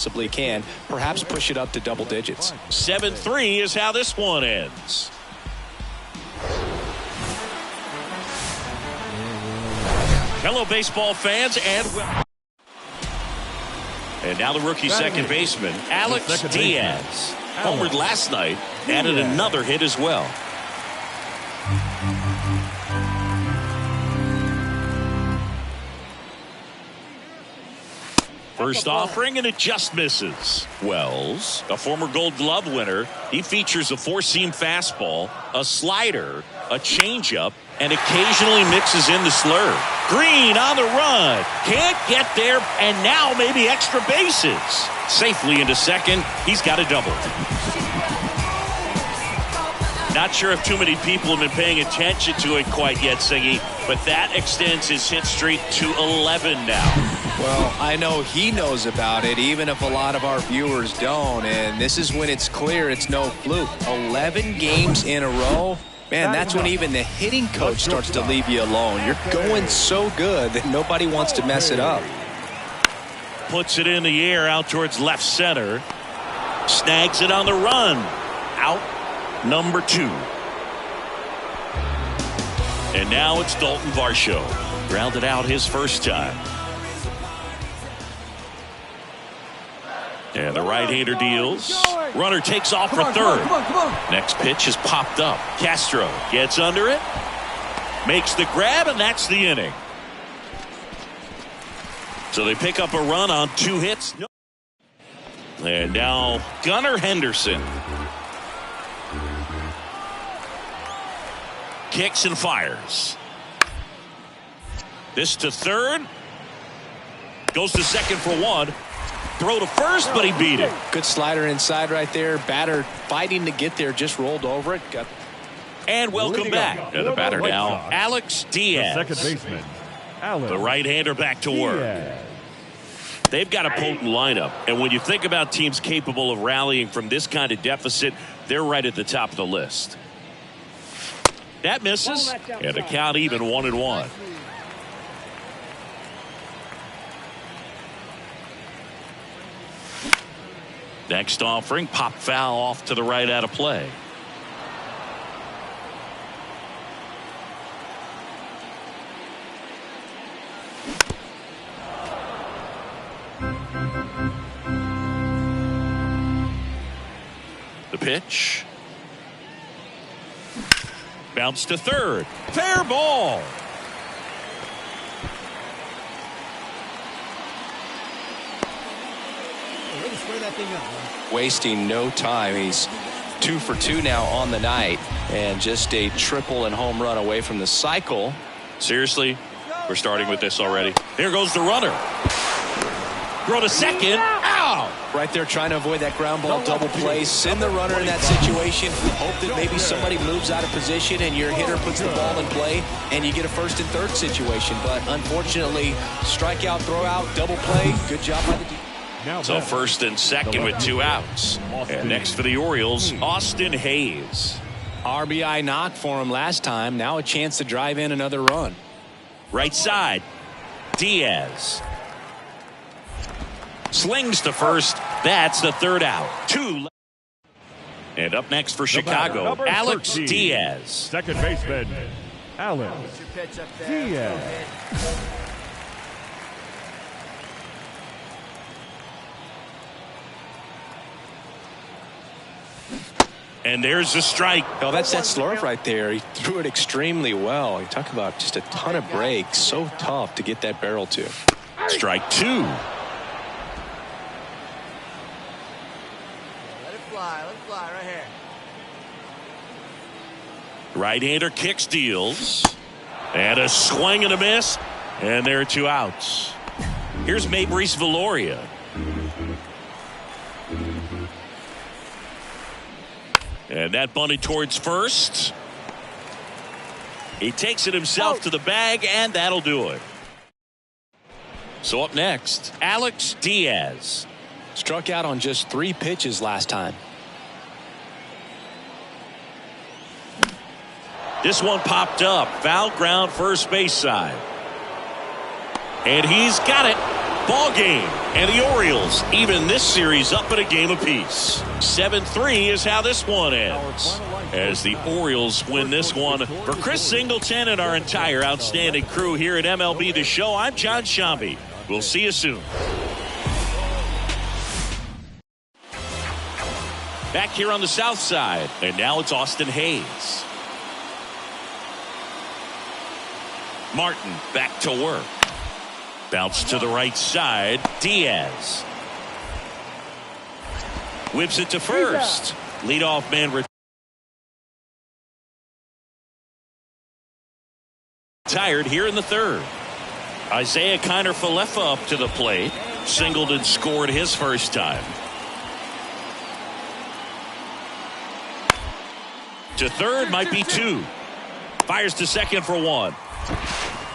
possibly can, perhaps push it up to double digits. 7-3 is how this one ends. Hello, baseball fans, and now the rookie second baseman, Alex Diaz. Homered last night, added another hit as well. First offering, and it just misses. Wells, a former Gold Glove winner, he features a four-seam fastball, a slider, a changeup, and occasionally mixes in the slurve. Green on the run, can't get there, and now maybe extra bases. Safely into second, he's got a double. Not sure if too many people have been paying attention to it quite yet, Siggy, but that extends his hit streak to 11 now. Well, I know he knows about it, even if a lot of our viewers don't, and this is when it's clear it's no fluke. 11 games in a row. Man, that's when even the hitting coach starts to leave you alone. You're going so good that nobody wants to mess it up. Puts it in the air out towards left center. Snags it on the run. Out number 2. And now it's Dalton Varsho. Grounded out his first time. And the right-hander deals. Runner takes off for third. Next pitch is popped up. Castro gets under it. Makes the grab, and that's the inning. So they pick up a run on 2 hits. And now Gunnar Henderson. Kicks and fires. This to third. Goes to second for 1. Throw to first, but he beat it. Good slider inside right there. Batter fighting to get there, just rolled over it. And welcome back. And the batter now, Alex Diaz. The second baseman, Alex. The right-hander back to work. They've got a potent lineup. And when you think about teams capable of rallying from this kind of deficit, they're right at the top of the list. That misses. And the count even 1-1. Next offering, pop foul off to the right out of play. The pitch. Bounce to third. Fair ball. Wasting no time. He's 2 for 2 now on the night, and just a triple and home run away from the cycle. Seriously, we're starting with this already. There goes the runner. Throw to second. Ow! Right there trying to avoid that ground ball double play. Send the runner in that situation. Hope that maybe somebody moves out of position and your hitter puts the ball in play and you get a first and third situation. But unfortunately, strikeout, throw out, double play. Good job by the defense. So first and second with 2 outs. And next for the Orioles, Austin Hayes. RBI knock for him last time. Now a chance to drive in another run. Right side, Diaz. Slings to first. That's the third out. 2. And up next for Chicago, Alex Diaz. Second baseman, Alex Diaz. And there's a strike. Oh, that's that slurve right there. He threw it extremely well. You talk about just a ton of breaks. So tough to get that barrel to. Strike 2. Let it fly right here. Right-hander kicks, deals. And a swing and a miss. And there are 2 outs. Here's Mabrice Viloria. And that bunted towards first. He takes it himself to the bag, and that'll do it. So up next, Alex Diaz. Struck out on just 3 pitches last time. This one popped up. Foul ground first base side. And he's got it. Ball game. And the Orioles even this series up at a game apiece. 7-3 is how this one ends, as the Orioles win this one. For Chris Singleton and our entire outstanding crew here at MLB The Show, I'm John Shambi. We'll see you soon. Back here on the south side, and now it's Austin Hayes. Martin back to work. Bounce to the right side. Diaz whips it to first. Leadoff man retired here in the third. Isaiah Kiner-Falefa up to the plate. Singled and scored his first time. To third, might be two. Fires to second for one.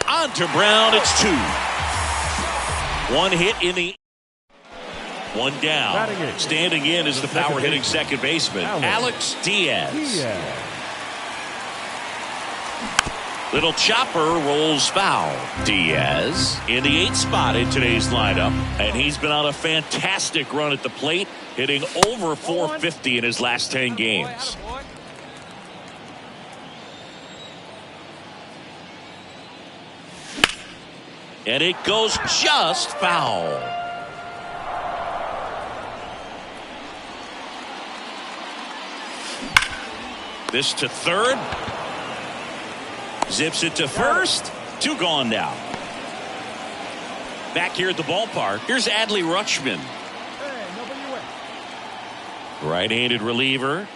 On to Brown, it's two. One hit in the... One down. Standing in is the power hitting second baseman, Alex Diaz. Little chopper rolls foul. Diaz in the 8th spot in today's lineup, and he's been on a fantastic run at the plate, hitting over .450 in his last 10 games. And it goes just foul. This to third. Zips it to first. Two gone now. Back here at the ballpark, here's Adley Rutschman. Right-handed reliever.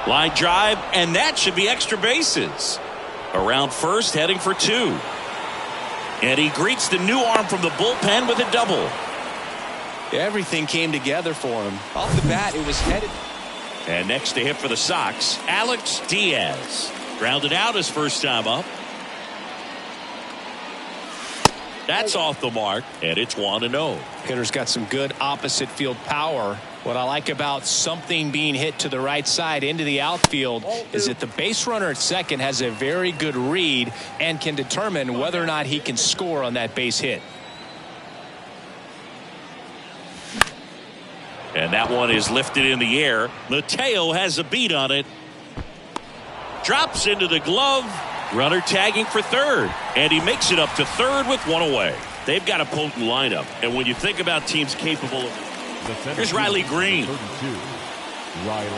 Line drive, and that should be extra bases. Around first, heading for two. And he greets the new arm from the bullpen with a double. Everything came together for him. Off the bat, it was headed. And next to hit for the Sox, Alex Diaz. Grounded out his first time up. That's off the mark, and it's 1-0. Hitter's got some good opposite field power. What I like about something being hit to the right side into the outfield is that the base runner at second has a very good read and can determine whether or not he can score on that base hit. And that one is lifted in the air. Mateo has a beat on it. Drops into the glove. Runner tagging for third. And he makes it up to third with one away. They've got a potent lineup. And when you think about teams capable of... Here's Riley Green. 32. Riley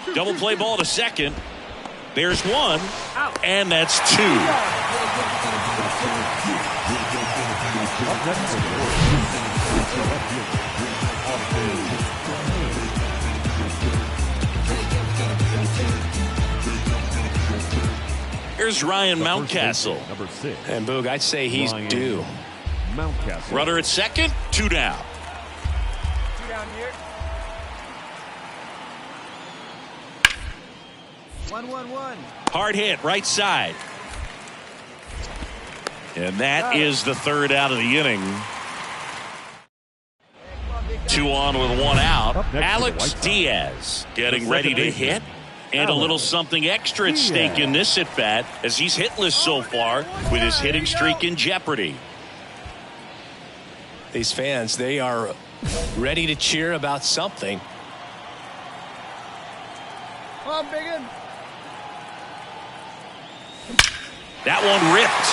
Green. Double play ball to second. There's one. And that's two. Here's Ryan Mountcastle. Number 6. And Boog, I'd say he's due. Mountcastle. Runner at second, two down. Two down here. 1-1-1. Hard hit, right side. And that is the third out of the inning. 2 on with 1 out. Alex Diaz getting ready to hit. And a little something extra at stake in this at bat, as he's hitless so far with his hitting streak in jeopardy. These fans, they are ready to cheer about something. Come on, Biggin. That one ripped.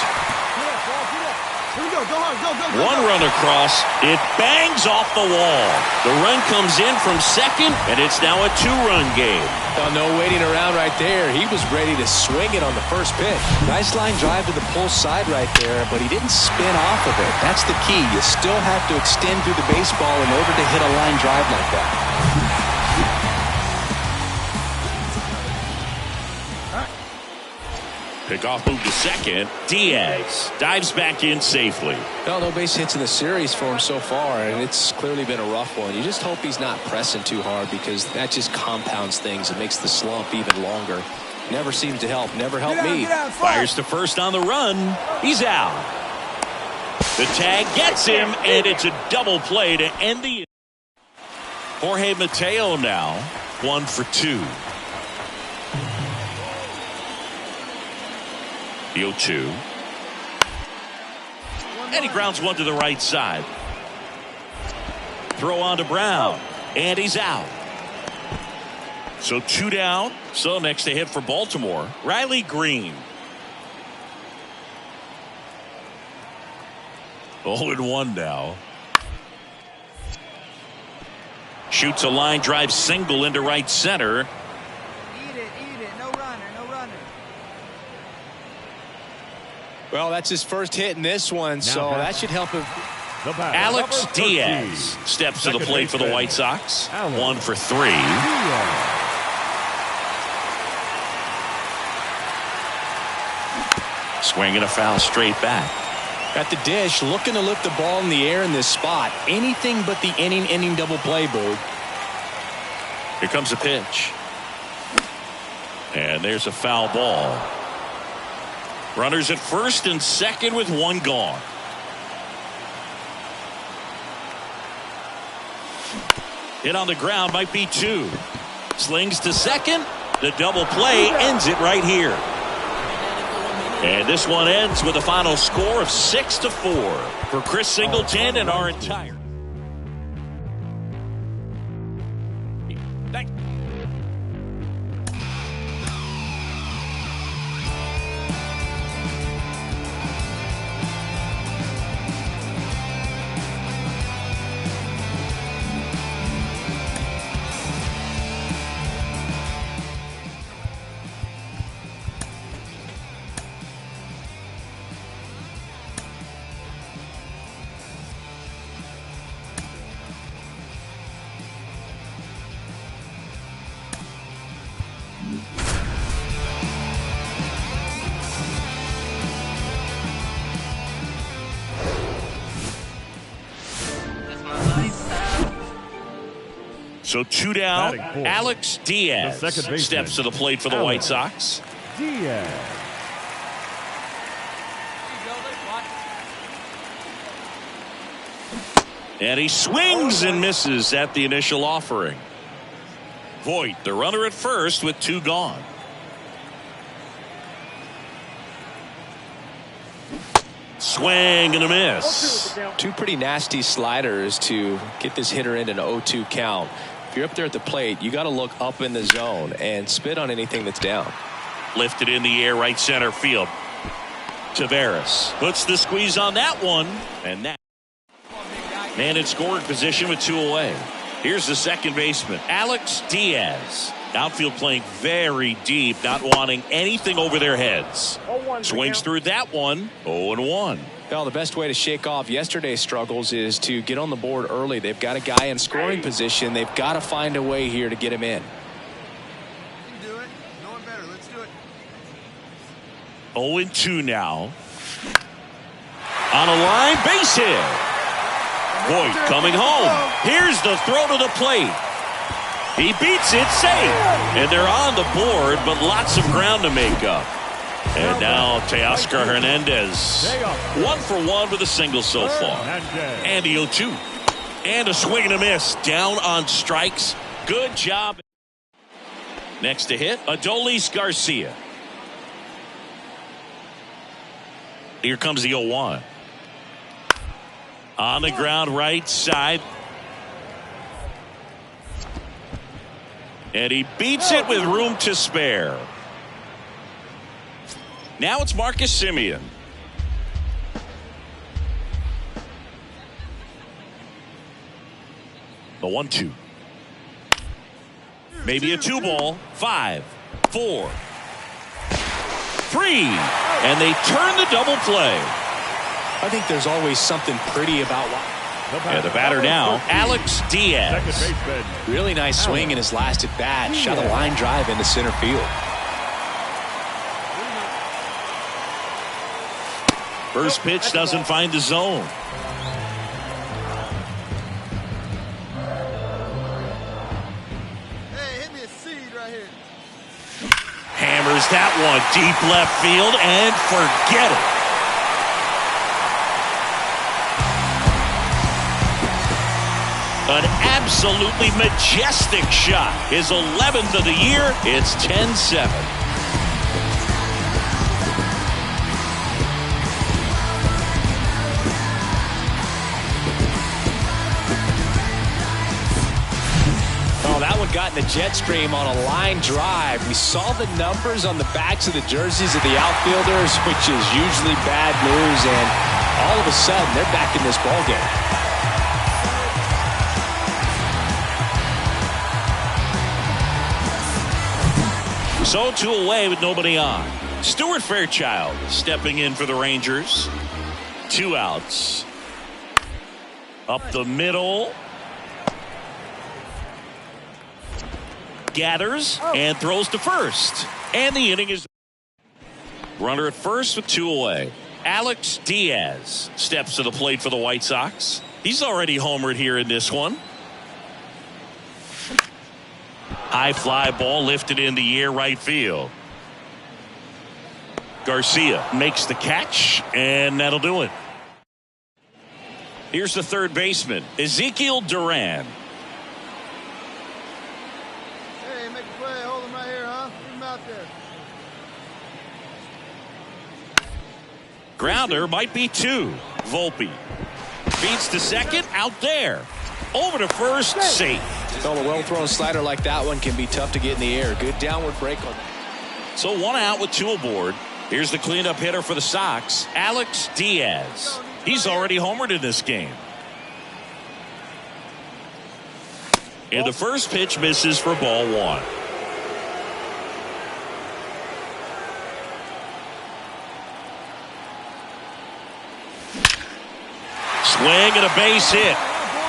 Here we go. Go hard. Go. One run across. It bangs off the wall. The run comes in from second, and it's now a 2-run game. Oh, no waiting around right there. He was ready to swing it on the first pitch. Nice line drive to the pull side right there, but he didn't spin off of it. That's the key. You still have to extend through the baseball in order to hit a line drive like that. Pickoff move to second. Diaz dives back in safely. Well, no base hits in the series for him so far, and it's clearly been a rough one. You just hope he's not pressing too hard, because that just compounds things. It makes the slump even longer. Never seems to help. Never helped me. Fires to first on the run. He's out. The tag gets him, and it's a double play to end the... Jorge Mateo now 1 for 2. The 0-2. And he grounds one to the right side. Throw on to Brown. And he's out. So 2 down. So next to hit for Baltimore, Riley Green. 0-1 now. Shoots a line drive single into right center. Eat it. No runner, no runner. Well, that's his first hit in this one, so that should help him. Alex Diaz steps to the plate for the White Sox. 1 for 3. Swinging a foul straight back. At the dish, looking to lift the ball in the air in this spot. Anything but the inning double play, Boog. Here comes a pitch. And there's a foul ball. Runners at first and second with 1 gone. Hit on the ground, might be 2. Slings to second. The double play ends it right here. And this one ends with a final score of 6-4 for Chris Singleton and our entire. So 2 down. Alex Diaz steps to the plate for the White Sox. Diaz. And he swings and misses at the initial offering. Voit, the runner at first with 2 gone. Swing and a miss. 2 pretty nasty sliders to get this hitter in an 0-2 count. If you're up there at the plate, you got to look up in the zone and spit on anything that's down. Lifted in the air, right center field. Taveras puts the squeeze on that one, and that man in scoring position with 2 away. Here's the second baseman, Alex Diaz. Outfield playing very deep, not wanting anything over their heads. Swings through that one. 0-1. Well, the best way to shake off yesterday's struggles is to get on the board early. They've got a guy in scoring position. They've got to find a way here to get him in. You can do it. No one better. Let's do it. 0-2 now. On a line, base hit. Voit coming home. Here's the throw to the plate. He beats it safe. And they're on the board, but lots of ground to make up. And now Teoscar Hernandez. 1 for 1 with a single so far. And the 0-2. And a swing and a miss. Down on strikes. Good job. Next to hit, Adolis Garcia. Here comes the 0-1. On the ground, right side. And he beats it with room to spare. Now it's Marcus Semien. The 1-2. Maybe a 2 ball. 5, 4, 3. And they turn the double play. I think there's always something pretty about And the batter now, Alex Diaz. really nice swing in his last at bat. Shot a line drive into center field. First pitch doesn't find the zone. Hey, hit me a seed right here. Hammers that one deep left field and forget it. An absolutely majestic shot. His 11th of the year. It's 10-7. got in the jet stream on a line drive. We saw the numbers on the backs of the jerseys of the outfielders, which is usually bad news, and all of a sudden they're back in this ballgame. So 2 away with nobody on. Stuart Fairchild stepping in for the Rangers. 2 outs. Up the middle. Gathers and throws to first. And the inning is runner at first with 2 away. Alex Diaz steps to the plate for the White Sox. He's already homered here in this one. High fly ball lifted in the air right field. Garcia makes the catch, and that'll do it. Here's the third baseman, Ezekiel Duran. Hey, make a play. Hold him right here, huh? Leave him out there. Grounder might be 2. Volpe feeds to second, out there. Over to first, safe. Well, a well-thrown slider like that one can be tough to get in the air. Good downward break on that. So 1 out with 2 aboard. Here's the cleanup hitter for the Sox, Alex Diaz. He's already homered in this game. And the first pitch misses for ball 1. Swing and a base hit.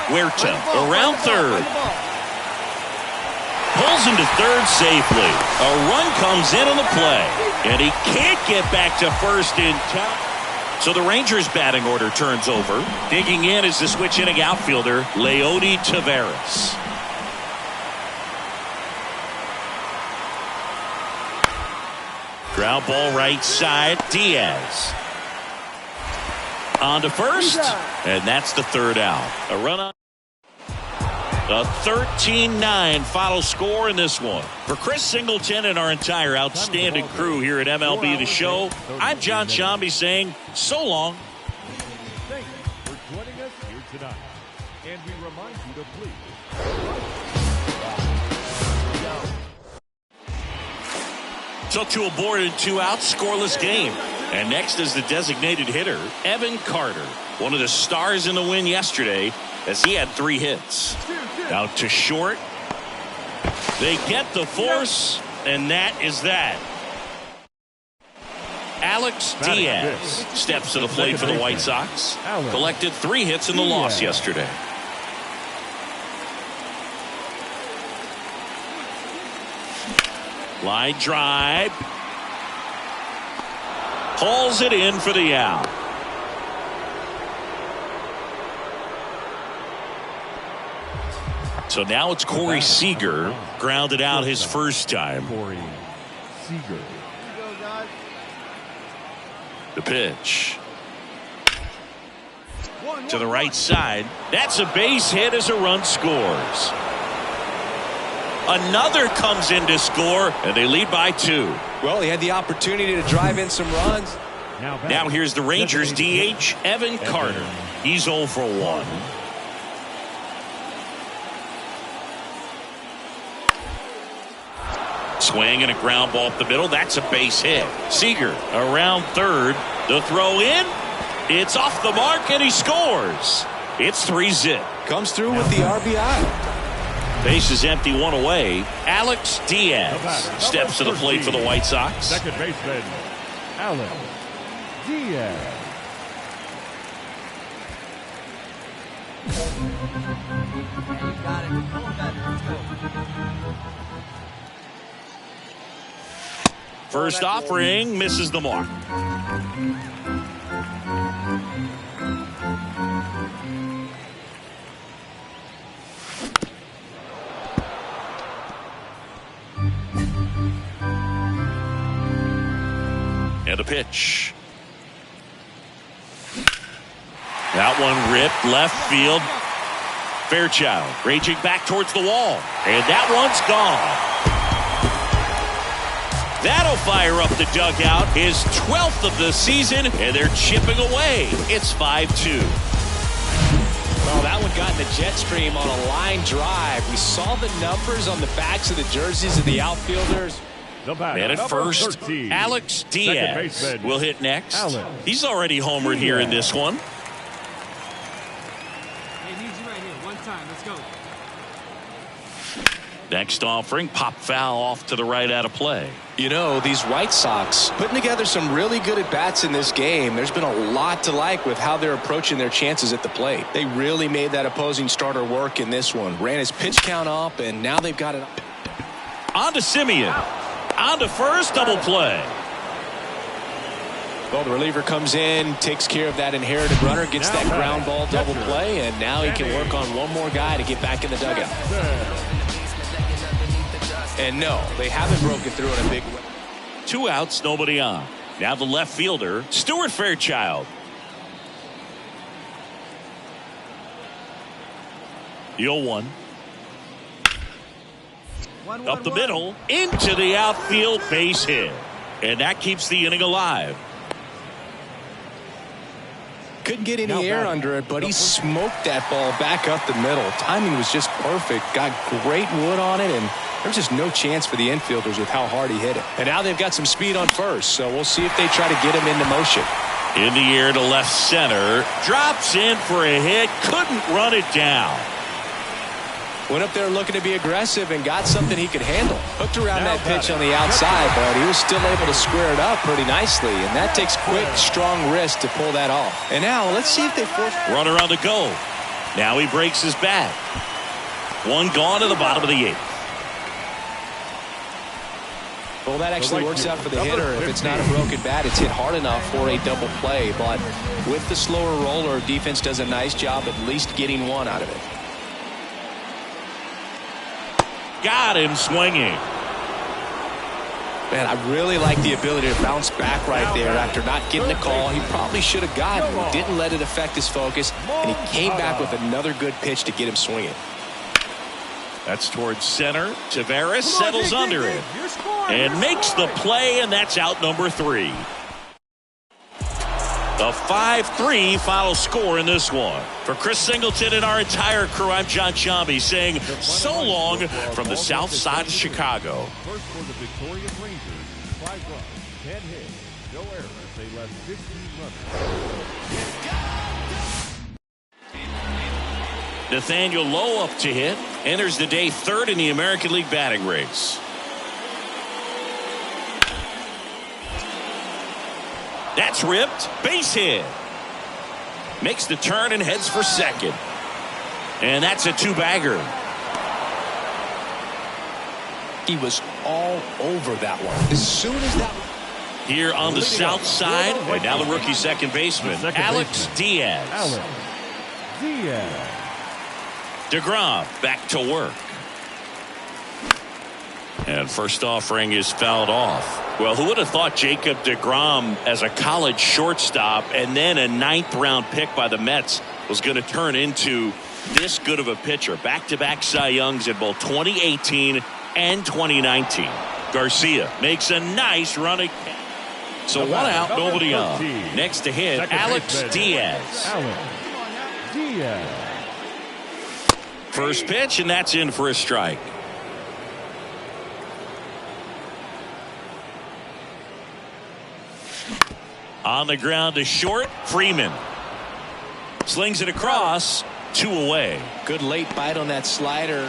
Huerta around third. Pulls into third safely. A run comes in on the play. And he can't get back to first in time. So the Rangers batting order turns over. Digging in is the switch hitting outfielder, Leody Taveras. Ground ball right side, Diaz. On to first, and that's the 3rd out. A run on. A 13-9 final score in this one. For Chris Singleton and our entire outstanding crew here at MLB The Show, I'm John Shambi saying so long. Thank you for joining us here tonight. And we remind you to please. So 2 aboard and 2 out, scoreless game. And next is the designated hitter, Evan Carter. One of the stars in the win yesterday as he had 3 hits. Out to short. They get the force, and that is that. Alex Diaz steps to the plate for the White Sox. Collected 3 hits in the loss yesterday. Line drive. Hauls it in for the out. So now it's Corey Seager, grounded out his first time. Corey Seager. The pitch. To the right side. That's a base hit as a run scores. Another comes in to score, and they lead by 2. Well, he had the opportunity to drive in some runs. Now here's the Rangers DH, Evan Carter. He's 0 for 1. Swing and a ground ball up the middle. That's a base hit. Seager around third. The throw in. It's off the mark, and he scores. It's 3-zip. Comes through with the RBI. Base is empty, 1 away. Alex Diaz steps to the plate for the White Sox. Second baseman, Alex Diaz. First offering misses the mark. And a pitch. That one ripped left field. Fairchild raging back towards the wall. And that one's gone. That'll fire up the dugout. His 12th of the season, and they're chipping away. It's 5-2. Well, that one got in the jet stream on a line drive. We saw the numbers on the backs of the jerseys of the outfielders. Man at first, 13. Alex Diaz baseman, will hit next. Alex He's already homered here in this one. Hey, need you right here. One time. Let's go. Next offering, pop foul off to the right out of play. You know, these White Sox putting together some really good at-bats in this game. There's been a lot to like with how they're approaching their chances at the plate. They really made that opposing starter work in this one. Ran his pitch count up, and now they've got it up. On to Simeon. On to first, double play. Well, the reliever comes in, takes care of that inherited runner, gets that ground ball double play, and now he can work on one more guy to get back in the dugout. And no, they haven't broken through in a big way. 2 outs, nobody on. Now the left fielder, Stuart Fairchild. The 0-1. Up the middle, into the outfield, base hit. And that keeps the inning alive. Couldn't get any air under it, but he smoked that ball back up the middle. Timing was just perfect. Got great wood on it, and there's just no chance for the infielders with how hard he hit it. And now they've got some speed on first, so we'll see if they try to get him into motion. In the air to left center. Drops in for a hit. Couldn't run it down. Went up there looking to be aggressive and got something he could handle. Hooked around that pitch on the outside, but he was still able to square it up pretty nicely. And that takes quick, strong wrist to pull that off. And now let's see if they force. Runner on the go. Now he breaks his bat. One gone to the bottom of the 8th. Well, that actually works out for the hitter. If it's not a broken bat, it's hit hard enough for a double play. But with the slower roller, defense does a nice job at least getting one out of it. Got him swinging. Man, I really like the ability to bounce back right there after not getting the call. He probably should have gotten it. Didn't let it affect his focus, and he came back with another good pitch to get him swinging. That's towards center. Taveras settles under it and makes the play, and that's out number 3. The 5-3 final score in this one. For Chris Singleton and our entire crew, I'm John Shambi saying so long from the south side of Chicago. First for the victorious Rangers, 5 runs, 10 hits, no errors. They left 16 runners. Nathaniel Lowe up to hit. Enters the day 3rd in the American League batting race. That's ripped. Base hit. Makes the turn and heads for second. And that's a 2-bagger. He was all over that one. As soon as that. Here on the south side, and now the rookie second baseman, Alex Diaz. Alex Diaz. DeGrom back to work. And first offering is fouled off. Well, who would have thought Jacob DeGrom as a college shortstop and then a 9th-round pick by the Mets was going to turn into this good of a pitcher? Back-to-back Cy Youngs in both 2018 and 2019. Garcia makes a nice run. So 1 out, nobody on. Next to hit, Alex Diaz. Alex Diaz. First pitch, and that's in for a strike. On the ground to short, Freeman. Slings it across, 2 away. Good late bite on that slider.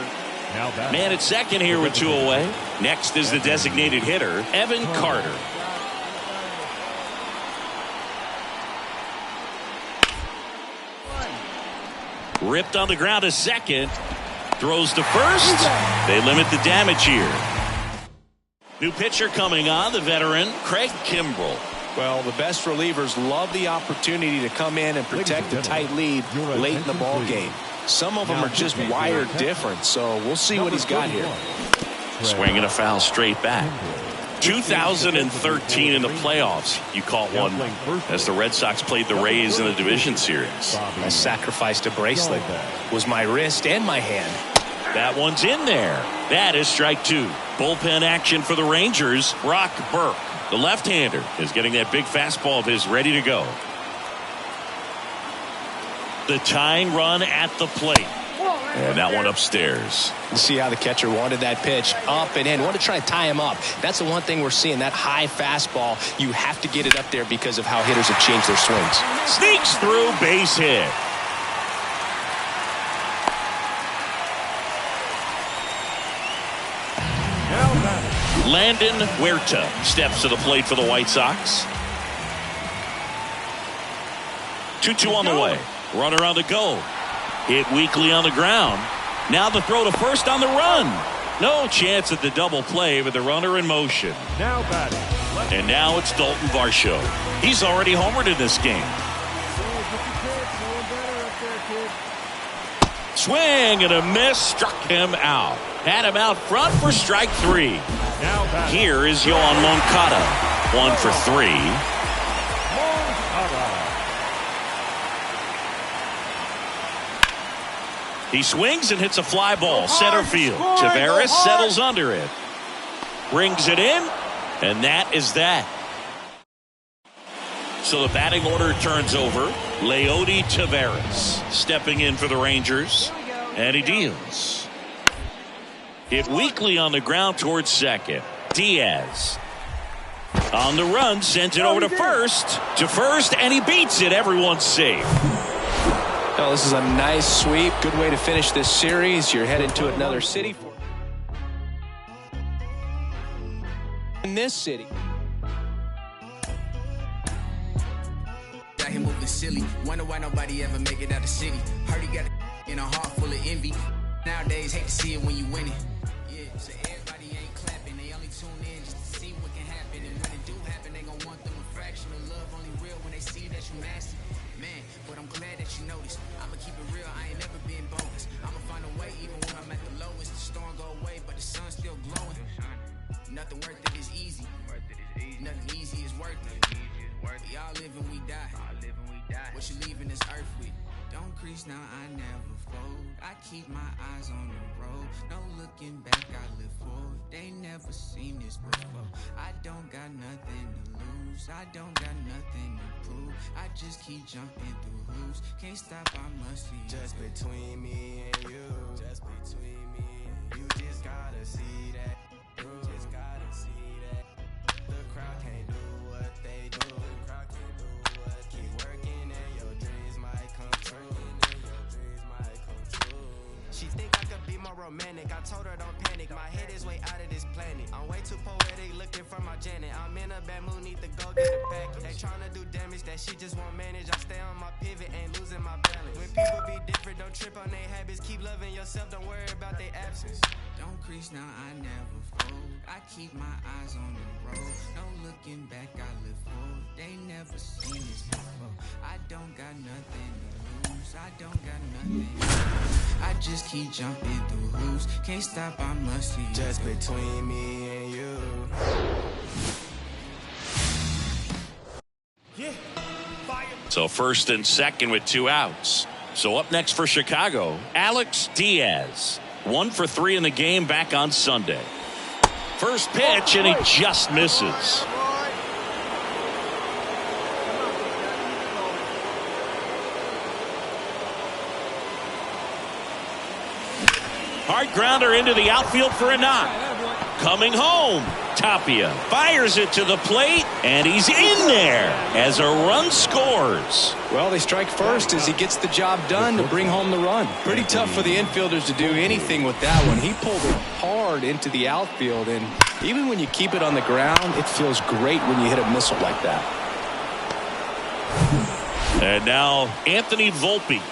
Man at second here with 2 away. Next is the designated hitter, Evan Carter. Ripped on the ground to second. Throws to first. They limit the damage here. New pitcher coming on, the veteran, Craig Kimbrell. Well, the best relievers love the opportunity to come in and protect a tight lead late in the ball game. Some of them are just wired different, so we'll see what he's got here. Swinging a foul straight back. 2013 in the playoffs, you caught one as the Red Sox played the Rays in the division series. I sacrificed a bracelet. Was my wrist and my hand. That one's in there. That is strike 2. Bullpen action for the Rangers. Brock Burke, the left-hander, is getting that big fastball of his ready to go. The tying run at the plate. And that one upstairs. You see how the catcher wanted that pitch up and in. Wanted to try to tie him up. That's the one thing we're seeing, that high fastball. You have to get it up there because of how hitters have changed their swings. Sneaks through, base hit. Landon Huerta steps to the plate for the White Sox. 2-2 on the way. Runner on the go. Hit weakly on the ground. Now the throw to first on the run. No chance at the double play with the runner in motion. Now batting. And now it's Dalton Varsho. He's already homered in this game. Swing and a miss. Struck him out. Had him out front for strike 3. Here is Yoan Moncada. 1 for 3. He swings and hits a fly ball. Center field. Taveras settles under it. Brings it in. And that is that. So the batting order turns over. Leody Taveras stepping in for the Rangers. And he deals. Hit weakly on the ground towards second. Diaz on the run, sends it over to first. And he beats it. Everyone's safe. Oh, this is a nice sweep. Good way to finish this series. You're headed to another city. In this city. Got him moving silly. Wonder why nobody ever make it out the city. Heard he got in a heart full of envy. Nowadays, hate to see it when you win it. Yeah, so everybody ain't clapping. They only tune in just to see what can happen. And when it do happen, they gon' want them a fraction of love. Only real when they see that you nasty. Man, but I'm glad that you noticed. I'ma keep it real, I ain't never been bogus. I'ma find a way even when I'm at the lowest. The storm go away, but the sun's still glowing. Nothing worth it is easy. Nothing easy is worth it. We all live and we die. What you leaving this earth with? Don't crease now, I never fold. I keep my eyes on the road. No looking back, I live forward. They never seen this before. I don't got nothing to lose. I don't got nothing to prove. I just keep jumping through hoops. Can't stop, I must see. Just between me and you. Just between me and you. Just gotta see that. You just gotta see that. The crowd can't do what they do. The crowd can't do what. Keep working and your dreams might come true. She think I could be more romantic. I told her don't panic. My head is way out of this planet. I'm way too poetic looking for my Janet. I'm in a bad mood, need to go get a package. They tryna do damage that she just won't manage. I stay on my pivot, ain't losing my balance. When people be different, don't trip on their habits. Keep loving yourself, don't worry about their absence. Don't crease now, I never fold. I keep my eyes on the road. No looking back, I live forward. They never seen this before. I don't got nothing to lose. I don't got nothing to lose. I just keep jumping through hoops. Can't stop, I must see. Just between me and you. So first and second with 2 outs. So up next for Chicago, Alex Diaz. 1 for 3 in the game back on Sunday. First pitch, and he just misses. Hard grounder into the outfield for a knock. Coming home, Tapia fires it to the plate, and he's in there as a run scores. Well, they strike first as he gets the job done to bring home the run. Pretty tough for the infielders to do anything with that one. He pulled it hard into the outfield, and even when you keep it on the ground, it feels great when you hit a missile like that. And now Anthony Volpe.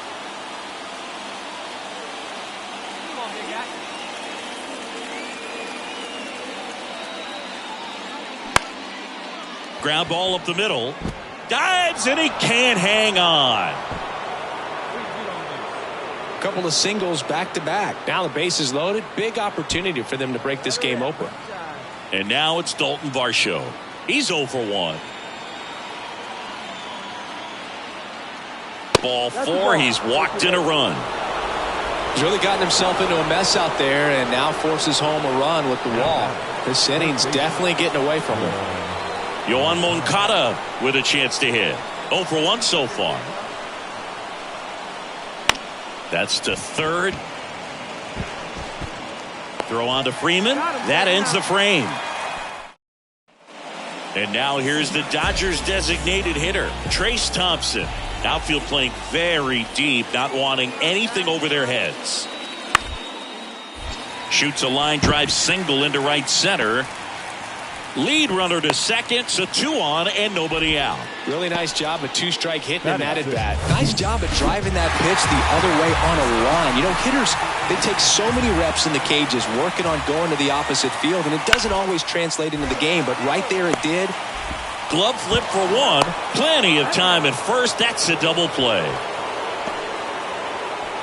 Ground ball up the middle. Dives, and he can't hang on. A couple of singles back to back. Now the base is loaded. Big opportunity for them to break this game open. And now it's Dalton Varsho. He's 0 for 1. Ball 4. He's walked in a run. He's really gotten himself into a mess out there and now forces home a run with the wall. This inning's definitely getting away from him. Yoan Moncada with a chance to hit. 0 for 1 so far. That's to third. Throw on to Freeman. That ends the frame. And now here's the Dodgers designated hitter, Trace Thompson. Outfield playing very deep, not wanting anything over their heads. Shoots a line drive single into right center. Lead runner to second, so 2 on and nobody out. Really nice job of 2-strike hitting him at bat. Nice job of driving that pitch the other way on a line. You know, hitters, they take so many reps in the cages working on going to the opposite field, and it doesn't always translate into the game, but right there it did. Glove flip for 1. Plenty of time at first. That's a double play.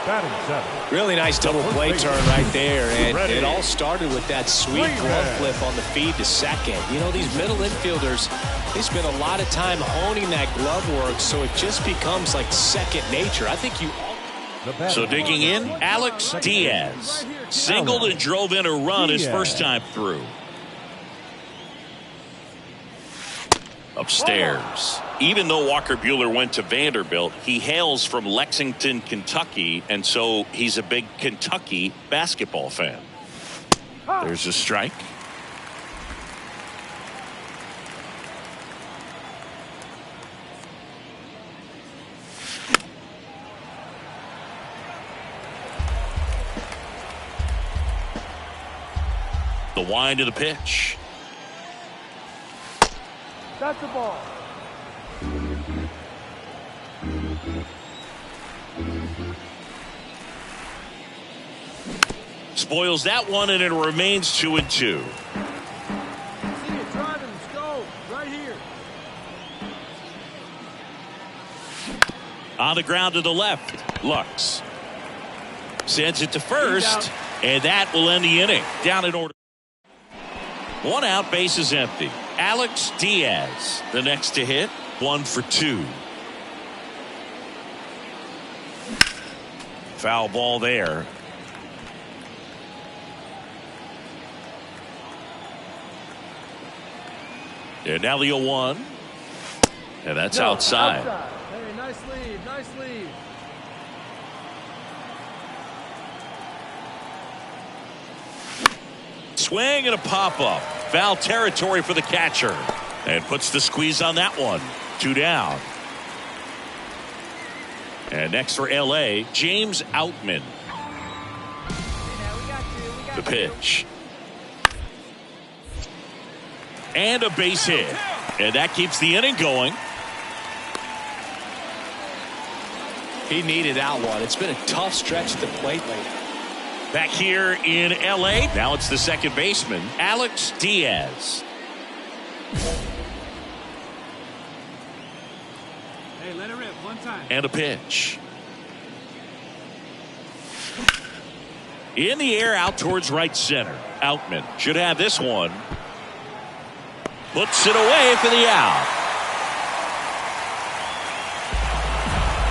Batting 7. Really nice double play turn right there, and it all started with that sweet glove flip on the feed to second. You know, these middle infielders, they spend a lot of time honing that glove work, so it just becomes like second nature. I think you... So digging in, Alex Diaz. Singled and drove in a run his first time through. Upstairs. Even though Walker Buehler went to Vanderbilt, he hails from Lexington, Kentucky, and so he's a big Kentucky basketball fan. There's a strike. The wind of the pitch. That's the ball. Spoils that one, and it remains 2-2. See it driving. Let's go. Right here. On the ground to the left. Lux sends it to first, and that will end the inning. Down in order. 1 out, base is empty. Alex Diaz, the next to hit, 1 for 2. Foul ball there. And now the 0-1. And that's outside. Hey, nice lead. Nice lead. Swing and a pop-up. Foul territory for the catcher. And puts the squeeze on that one. 2 down. And next for L.A., James Outman. The pitch. And a base hit. And that keeps the inning going. He needed that one. It's been a tough stretch at the plate lately. Back here in L.A., now it's the second baseman, Alex Diaz. Hey, let it rip. One time. And a pitch. In the air out towards right center. Outman should have this one. Puts it away for the out.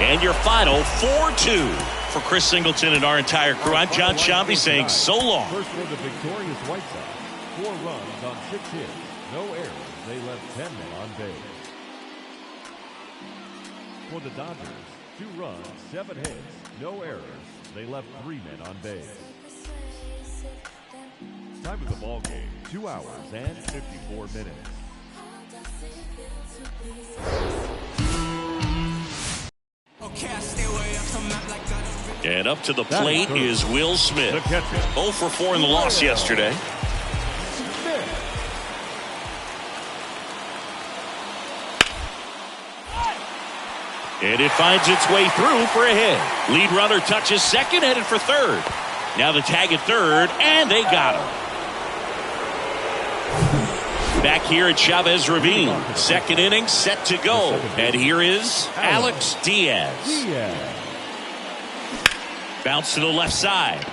And your final 4-2 for Chris Singleton and our entire crew. I'm John Sciambi saying so long. First for the victorious White Sox. 4 runs on 6 hits. No errors. They left 10 men on base. For the Dodgers, 2 runs, 7 hits. No errors. They left 3 men on base. Time of the ball game, 2 hours and 54 minutes. And up to the plate is Will Smith. 0 for 4 in the loss yesterday. And it finds its way through for a hit. Lead runner touches second, headed for third. Now the tag at third, and they got him. Back here at Chavez Ravine. Second inning set to go. And here is Alex Diaz. Bounce to the left side.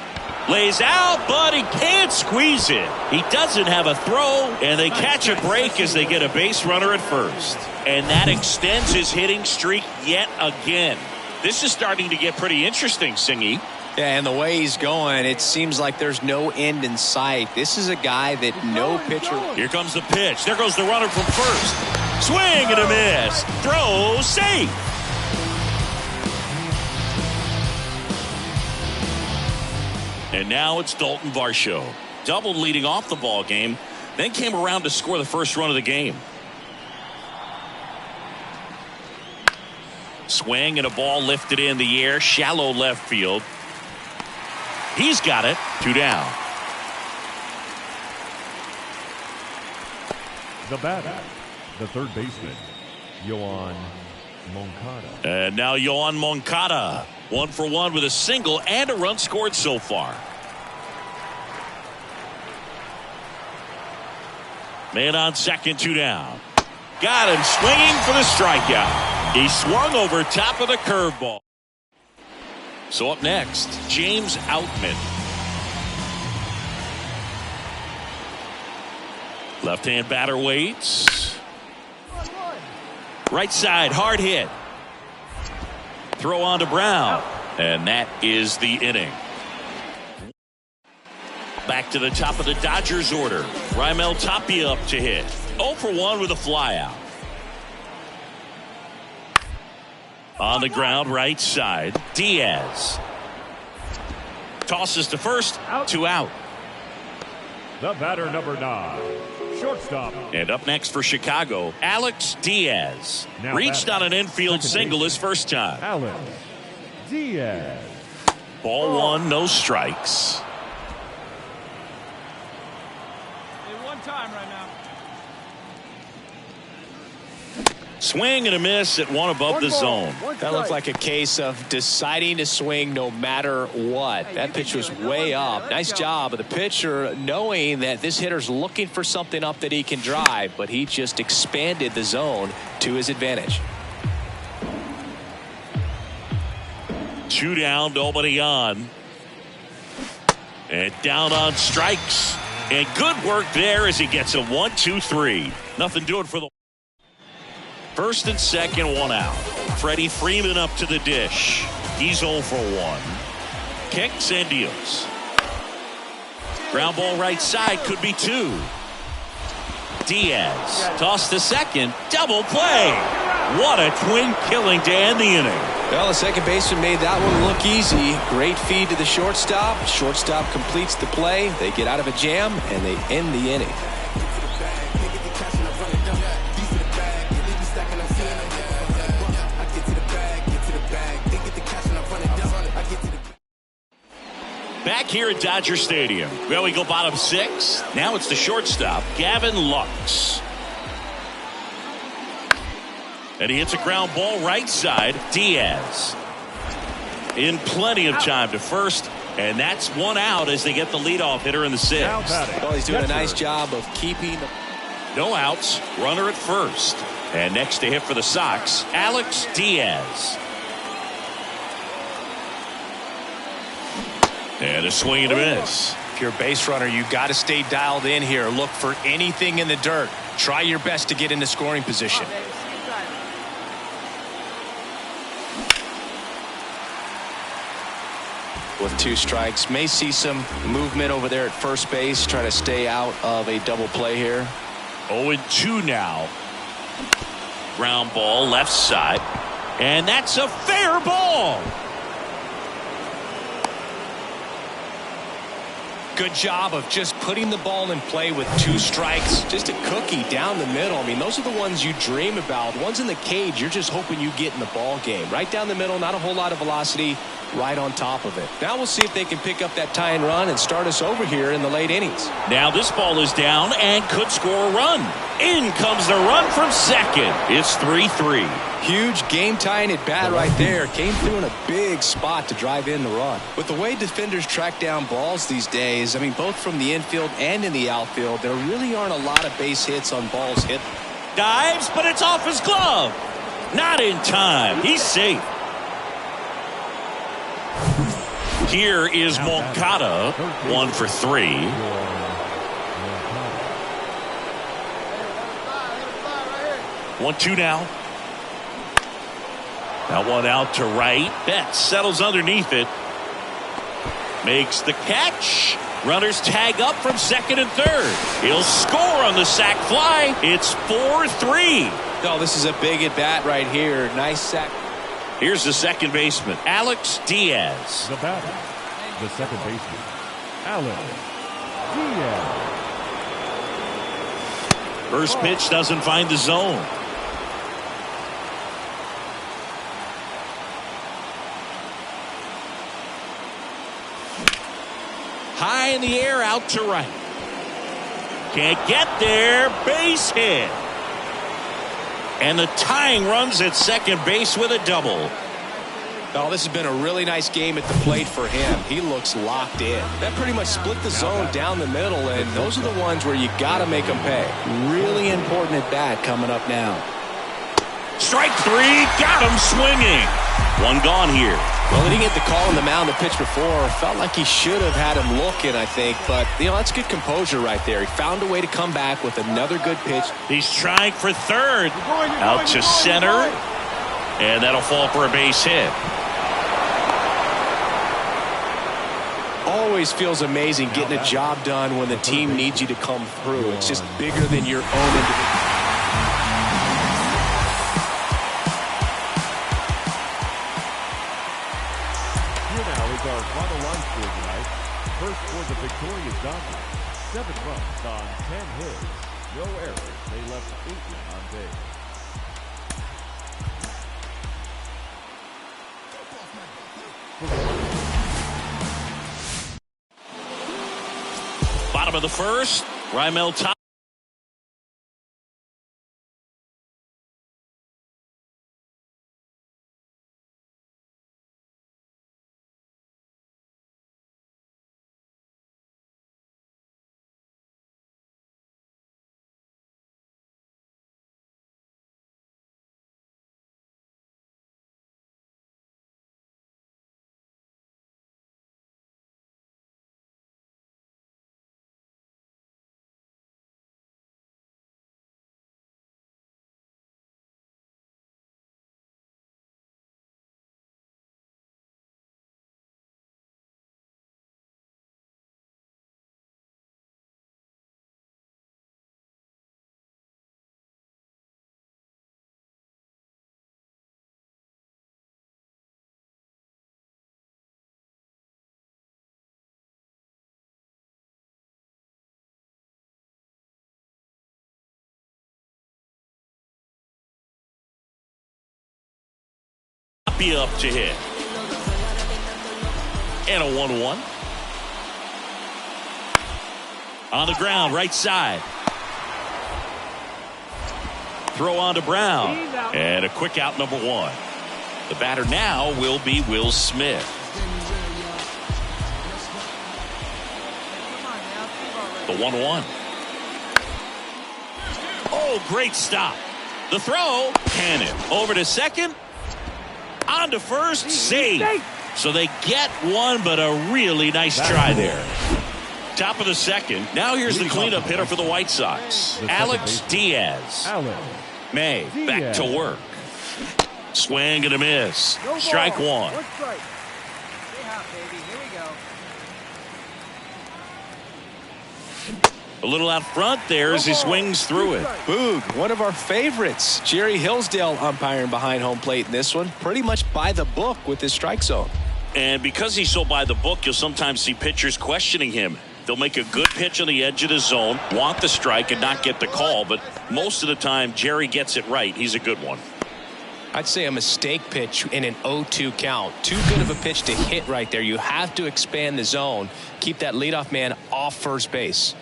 Lays out, but he can't squeeze it. He doesn't have a throw, and they catch a break as they get a base runner at first. And that extends his hitting streak yet again. This is starting to get pretty interesting, Singy. Yeah, and the way he's going, it seems like there's no end in sight. This is a guy that no pitcher... Here comes the pitch. There goes the runner from first. Swing and a miss. Throw safe. And now it's Dalton Varsho. Doubled leading off the ball game, then came around to score the first run of the game. Swing and a ball lifted in the air, shallow left field. He's got it. 2 down. The batter, the third baseman, Yoan Moncada. And now Yoan Moncada, 1 for 1 with a single and a run scored so far. Man on second, 2 down. Got him swinging for the strikeout. He swung over top of the curveball. So up next, James Outman. Left-hand batter waits. Right side, hard hit. Throw on to Brown. And that is the inning. Back to the top of the Dodgers order. Raimel Tapia up to hit. 0 for 1 with a flyout. On the ground, right side, Diaz. Tosses to first, 2 out. The batter, number 9, shortstop. And up next for Chicago, Alex Diaz. Now reached on an infield single his first time. Alex Diaz. Ball 1, no strikes. Hey, one time right now. Swing and a miss at 1 above the zone. That looked like a case of deciding to swing no matter what. That pitch was way up. Nice job of the pitcher knowing that this hitter's looking for something up that he can drive, but he just expanded the zone to his advantage. 2 down, nobody on. And down on strikes. And good work there as he gets a 1-2-3. Nothing doing for the first and second, 1 out. Freddie Freeman up to the dish. He's 0 for 1. Kicks and deals. Ground ball right side, could be 2. Diaz tossed to second, double play. What a twin killing to end the inning. Well, the second baseman made that one look easy. Great feed to the shortstop. Shortstop completes the play. They get out of a jam and they end the inning. Back here at Dodger Stadium. Well, we go bottom 6. Now it's the shortstop, Gavin Lux. And he hits a ground ball right side, Diaz. In plenty of time to first, and that's 1 out as they get the leadoff hitter in the 6th. Well, he's doing a nice job of keeping. No outs, runner at first. And next to hit for the Sox, Alex Diaz. And a swing and a miss. If you're a base runner, you got to stay dialed in here. Look for anything in the dirt. Try your best to get into scoring position. With 2 strikes, may see some movement over there at first base. Try to stay out of a double play here. 0-2 now. Ground ball left side. And that's a fair ball. Good job of just putting the ball in play with 2 strikes. Just a cookie down the middle. I mean, those are the ones you dream about. Ones in the cage, you're just hoping you get in the ball game. Right down the middle, not a whole lot of velocity, right on top of it. Now we'll see if they can pick up that tying run and start us over here in the late innings. Now this ball is down and could score a run. In comes the run from second. It's 3-3. Huge game-tying at bat right there. Came through in a big spot to drive in the run. With the way defenders track down balls these days, I mean, both from the infield and in the outfield, there really aren't a lot of base hits on balls hit. Dives, but it's off his glove. Not in time. He's safe. Here is Moncada, 1 for 3. 1-2 now. That one out to right. Betts settles underneath it. Makes the catch. Runners tag up from second and third. He'll score on the sac fly. It's 4-3. Oh, this is a big at bat right here. Nice sack. Here's the second baseman, Alex Diaz. The batter, the second baseman, Alan Diaz. First pitch doesn't find the zone. High in the air, out to right. Can't get there. Base hit. And the tying runs at second base with a double. Oh, this has been a really nice game at the plate for him. He looks locked in. That pretty much split the zone down the middle, and those are the ones where you got to make them pay. Really important at bat coming up now. Strike three. Got him swinging. One gone here. Well, he didn't get the call on the mound the pitch before. Felt like he should have had him looking, I think. But, that's good composure right there. He found a way to come back with another good pitch. He's trying for third. Out to center. And that'll fall for a base hit. Always feels amazing getting a job done when the team needs you to come through. It's just bigger than your own individual. Here now is our final line score tonight. First for the victorious Dodgers. 7 runs on 10 hits. No errors. They left 8 on base. Bottom of the first. Raimel Top. Be up to hit. And a 1-1. On the ground, right side. Throw on to Brown. And a quick out, number 1. The batter now will be Will Smith. The 1-1. Oh, great stop. The throw. Cannon. Over to second. On to first, save. So they get one, but a really nice try there. Top of the second. Now here's the cleanup hitter for the White Sox, Alex Diaz. May back to work. Swing and a miss. Strike one. A little out front there as he swings through it. Boog, one of our favorites. Jerry Hillsdale umpiring behind home plate in this one. Pretty much by the book with his strike zone. And because he's so by the book, you'll sometimes see pitchers questioning him. They'll make a good pitch on the edge of the zone, want the strike, and not get the call. But most of the time, Jerry gets it right. He's a good one. I'd say a mistake pitch in an 0-2 count. Too good of a pitch to hit right there. You have to expand the zone. Keep that leadoff man off first base.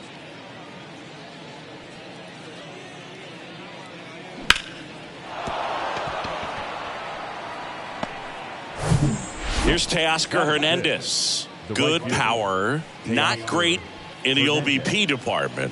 Here's Teoscar Hernandez. Good power, not great in the OBP department.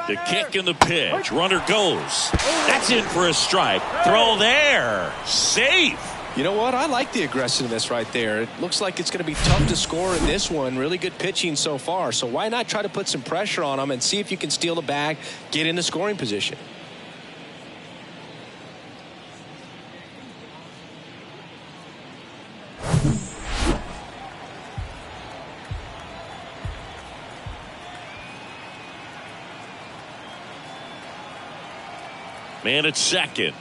The kick and the pitch. Runner goes. That's in for a strike. Throw there. Safe. You know what? I like the aggressiveness right there. It looks like it's going to be tough to score in this one. Really good pitching so far. So why not try to put some pressure on them and see if you can steal the bag, get into scoring position. Man at second.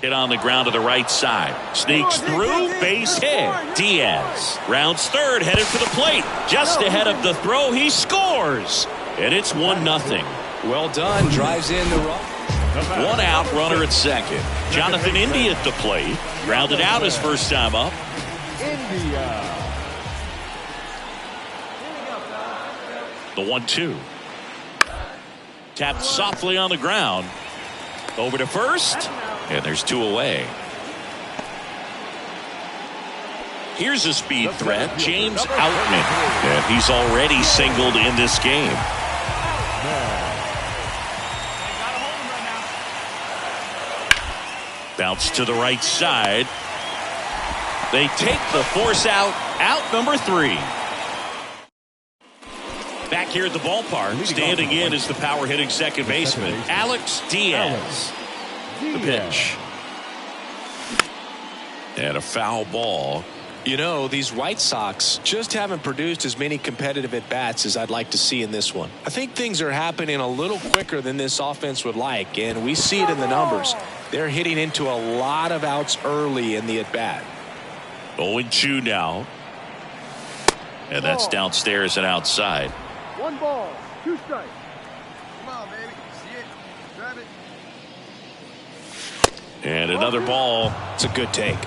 Hit on the ground to the right side. Sneaks through. Base hit. Diaz rounds third. Headed for the plate. Just ahead of the throw. He scores. And it's 1-0. Well done. Drives in the run. One out. Runner at second. Jonathan India at the plate. Grounded out his first time up. India. The 1-2. Tapped softly on the ground. Over to first. And there's 2 away. Here's a speed threat, James Outman. And he's already singled in this game. Bounce to the right side. They take the force out. Out number 3. Back here at the ballpark, standing in is the power hitting second baseman, Alex Diaz. The pitch. And a foul ball. You know, these White Sox just haven't produced as many competitive at-bats as I'd like to see in this one. I think things are happening a little quicker than this offense would like, and we see it in the numbers. They're hitting into a lot of outs early in the at-bat. 0-2 now. And that's downstairs and outside. 1 ball, 2 strikes. Come on, baby. See it. Grab it. And another ball. It's a good take.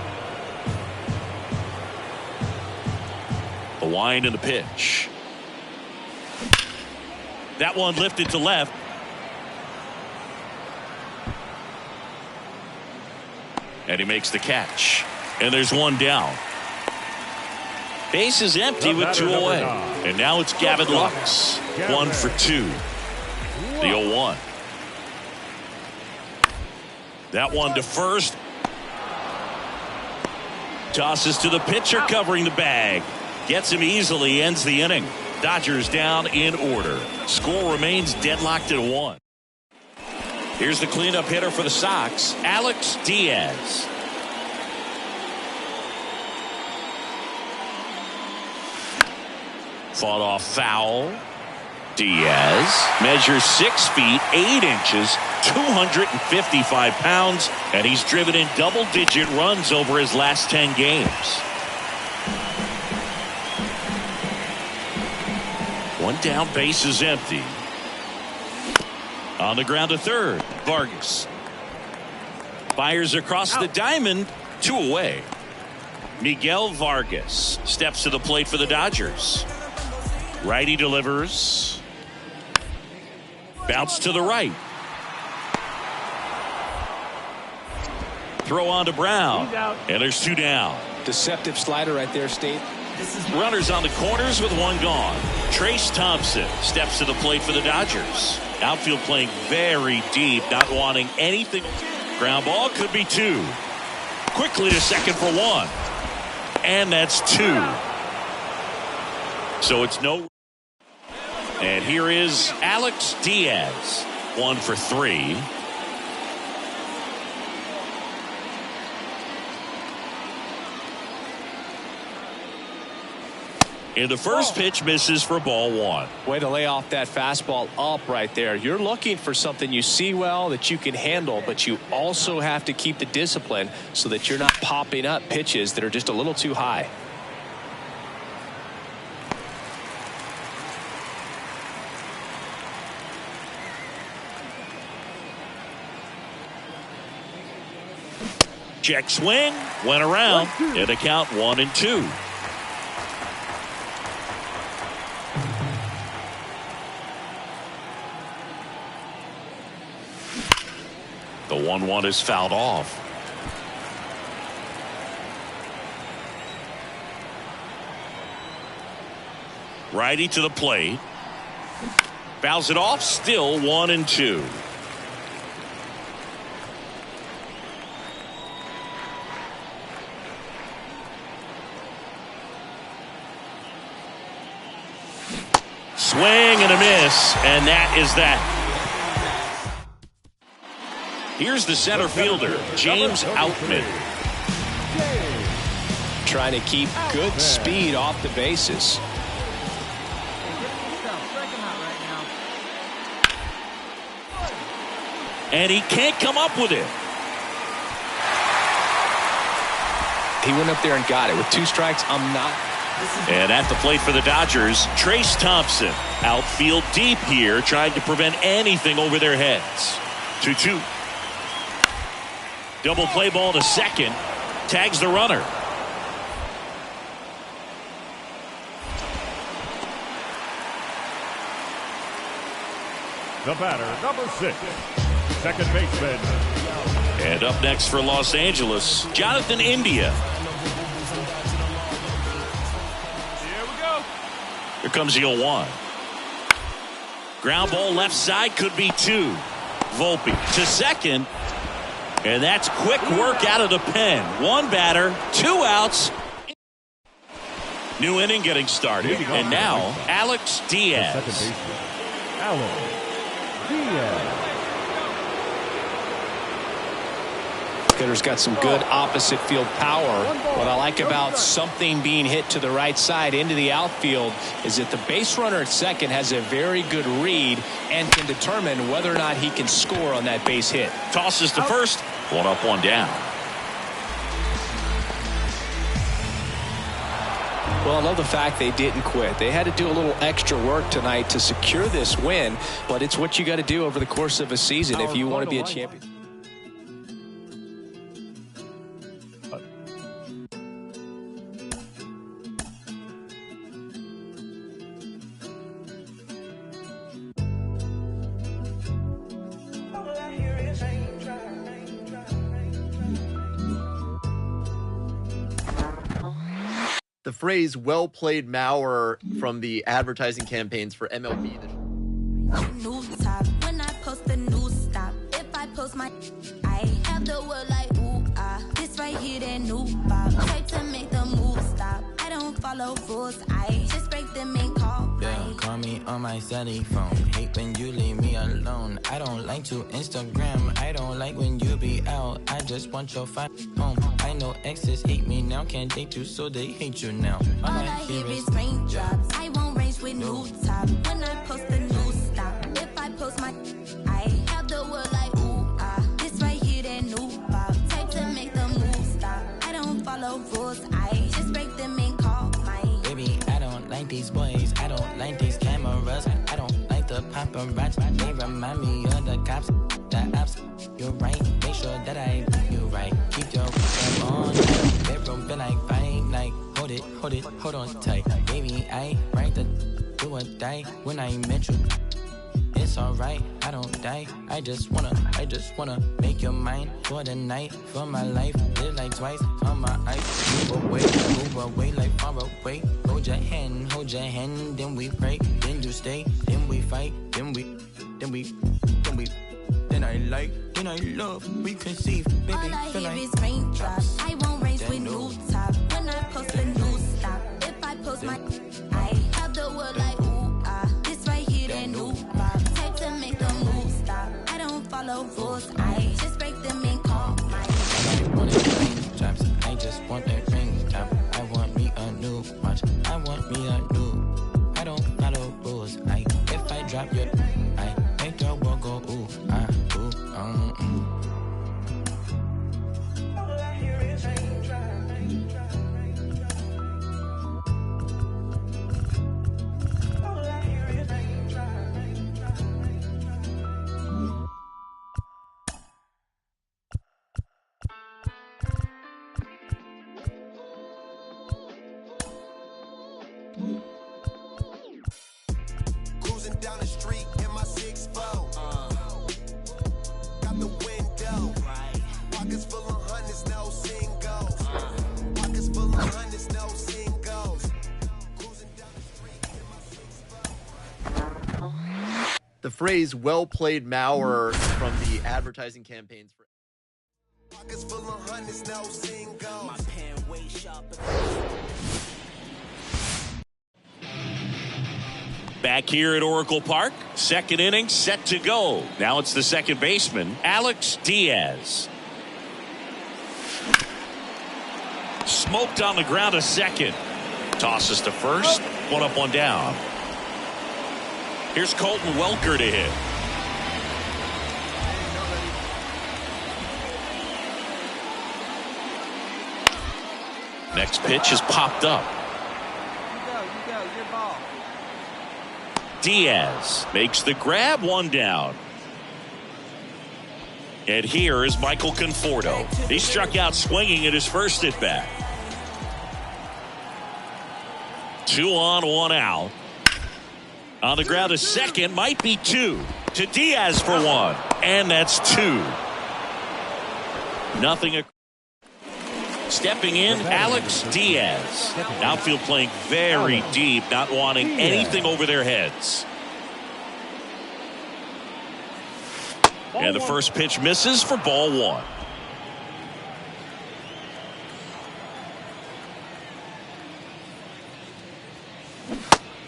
The wind and the pitch. That one lifted to left. And he makes the catch. And there's 1 down. Base is empty with 2 away. And now it's Gavin Lux. 1 for 2. The 0-1. That one to first. Tosses to the pitcher covering the bag. Gets him easily. Ends the inning. Dodgers down in order. Score remains deadlocked at 1. Here's the cleanup hitter for the Sox, Alex Diaz. Fought off foul. Diaz measures 6 feet 8 inches, 255 pounds, and he's driven in double-digit runs over his last 10 games. 1 down, base is empty. On the ground to third, Vargas fires across the diamond, 2 away. Miguel Vargas steps to the plate for the Dodgers. Righty delivers. Bounce to the right. Throw on to Brown. And there's 2 down. Deceptive slider right there, State. Runners on the corners with 1 gone. Trace Thompson steps to the plate for the Dodgers. Outfield playing very deep, not wanting anything. Ground ball could be 2. Quickly to second for 1. And that's 2. So it's no. And here is Alex Diaz. 1 for 3. And the first pitch misses for ball 1. Way to lay off that fastball up right there. You're looking for something you see well that you can handle, but you also have to keep the discipline so that you're not popping up pitches that are just a little too high. Check swing, went around, and a count 1-2. The 1-1 is fouled off. Righty to the plate. Fouls it off, still 1-2. Swing and a miss, and that is that. Here's the center fielder, James Outman. Trying to keep good speed off the bases. And he can't come up with it. He went up there and got it. With 2 strikes, I'm not. And at the plate for the Dodgers, Trace Thompson. Outfield deep here, trying to prevent anything over their heads. 2-2. Double play ball to second. Tags the runner. The batter, number 6, second baseman. And up next for Los Angeles, Jonathan India. Here we go. Here comes the 0-1. Ground ball left side, could be 2. Volpe to second. And that's quick work out of the pen. 1 batter, 2 outs. New inning getting started. And now, Alex Diaz. Second baseman, Alex Diaz. Hitter's got some good opposite field power. What I like about something being hit to the right side into the outfield is that the base runner at second has a very good read and can determine whether or not he can score on that base hit. Tosses to first. 1 up, 1 down. Well, I love the fact they didn't quit. They had to do a little extra work tonight to secure this win, but it's what you got to do over the course of a season if you want to be a champion. The phrase "well played, Mauer" from the advertising campaigns for MLB. New top when I post the new stop. If I post my, I have the word like ooh ah. This right here, that new pop. Try to make the move stop. I don't follow rules. I just break them and call. Yeah, call me on my celly phone. Hate when you leave me alone. I don't like to Instagram. I don't like when you be out. I just want your home. I know exes hate me now. Can't date you, so they hate you now. All I hear is raindrops. I won't range with new top. When I post the new stop. If I post my, I have the word like ooh ah. This right here, that new pop. Type to make the move stop. I don't follow rules. I just break them and call my. Baby, I don't like these boys. I don't like these cameras. I don't like the paparazzi. They remind me of the cops, the apps. You're right. Make sure that I do you right. Keep your on. Bedroom feel like fine. Like hold on tight. Baby, I right the do or die when I met you. It's alright, I don't die. I just wanna make your mind for the night, for my life. Live like twice on my ice. Move away like far away. Hold your hand, then we pray. Then you stay, then we fight, then I like, then I love. We conceive, baby. All I hear is raindrops. I won't race with new top. When I post a new stop. If I post my, I have the word like ooh ah. This right here, that new pop. Type to make the move stop. I don't follow rules. I just break them and call my. I just want a ring top. I want me a new watch. I want me a new. I don't follow rules. If I drop your, I make the world go ooh ah ooh. The phrase "well played, Maurer" from the advertising campaigns for. Back here at Oracle Park, second inning set to go. Now it's the second baseman, Alex Diaz. Smoked on the ground to second. Tosses to first. One up, one down. Here's Colton Welker to hit. Next pitch is popped up. You go, your ball. Diaz makes the grab, one down. And here is Michael Conforto. He struck out swinging at his first at bat. 2 on, 1 out. On the ground to second, might be 2. To Diaz for 1. And that's 2. Nothing. Stepping in, Alex Diaz. Outfield playing very deep, not wanting anything over their heads. And the first pitch misses for ball 1.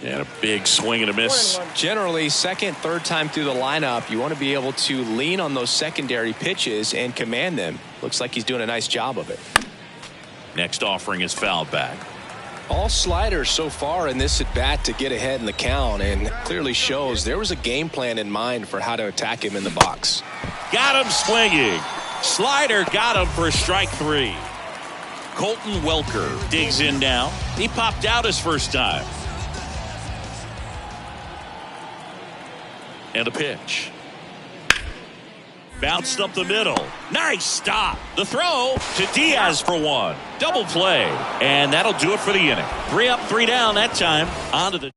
And a big swing and a miss. Generally, second, third time through the lineup, you want to be able to lean on those secondary pitches and command them. Looks like he's doing a nice job of it. Next offering is fouled back. All sliders so far in this at bat to get ahead in the count, and clearly shows there was a game plan in mind for how to attack him in the box. Got him swinging. Slider got him for strike 3. Colton Welker digs in now. He popped out his first time. And a pitch. Bounced up the middle. Nice stop. The throw to Diaz for 1. Double play. And that'll do it for the inning. 3 up, 3 down that time. On to the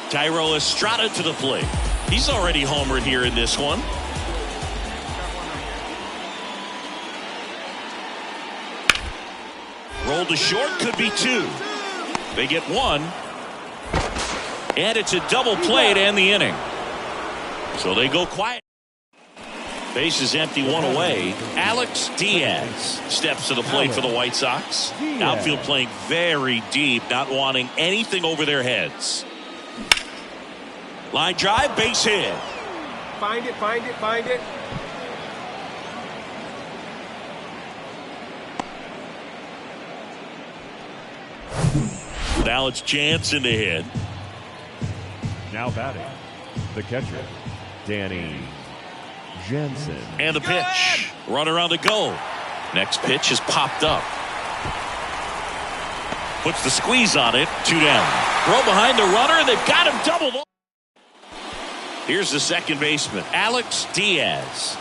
Thairo Estrada to the plate. He's already homered here in this one. Rolled to short, could be 2. They get 1. And it's a double play to end the inning. So they go quiet. Base is empty, 1 away. Alex Diaz steps to the plate for the White Sox. Outfield playing very deep, not wanting anything over their heads. Line drive, base hit. Find it, find it, find it. Now it's Jansen to hit. Now batting, the catcher, Danny Jansen. And the pitch. Runner on the go. Next pitch is popped up. Puts the squeeze on it. 2 down. Throw behind the runner, and they've got him doubled. Here's the second baseman, Alex Diaz.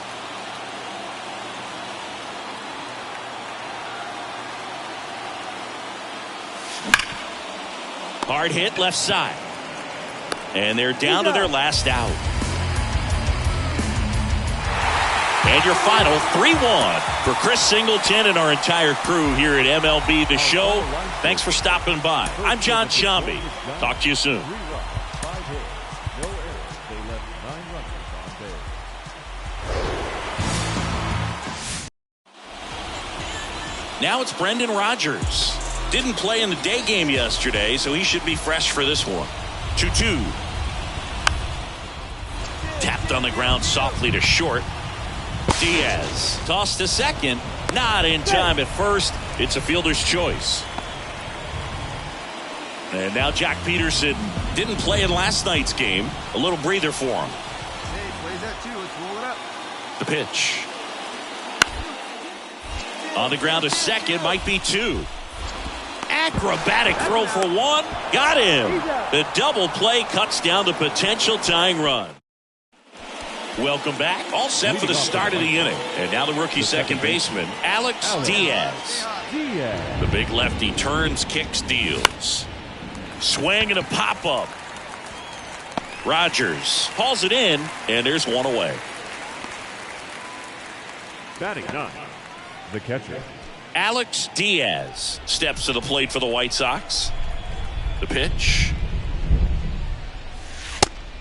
Hard hit left side. And they're down to their last out. And your final 3-1 for Chris Singleton and our entire crew here at MLB The Show. Thanks for stopping by. I'm John Shambi. Talk to you soon. 3 runs, 5 hits, no errors. They left 9 runners on base. Now it's Brendan Rodgers. Didn't play in the day game yesterday, so he should be fresh for this one. 2-2. Tapped on the ground softly to short. Diaz tossed to second. Not in time at first. It's a fielder's choice. And now Jack Peterson didn't play in last night's game. A little breather for him. Hey, plays that too. Let's roll it up. The pitch. On the ground to second, might be 2. Acrobatic throw for 1. Got him. The double play cuts down the potential tying run. Welcome back. All set for the start of the inning. And now the rookie second baseman, Alex Diaz. The big lefty turns, kicks, deals. Swing and a pop-up. Rodgers hauls it in, and there's 1 away. Batting 9, the catcher, Alex Diaz steps to the plate for the White Sox. The pitch.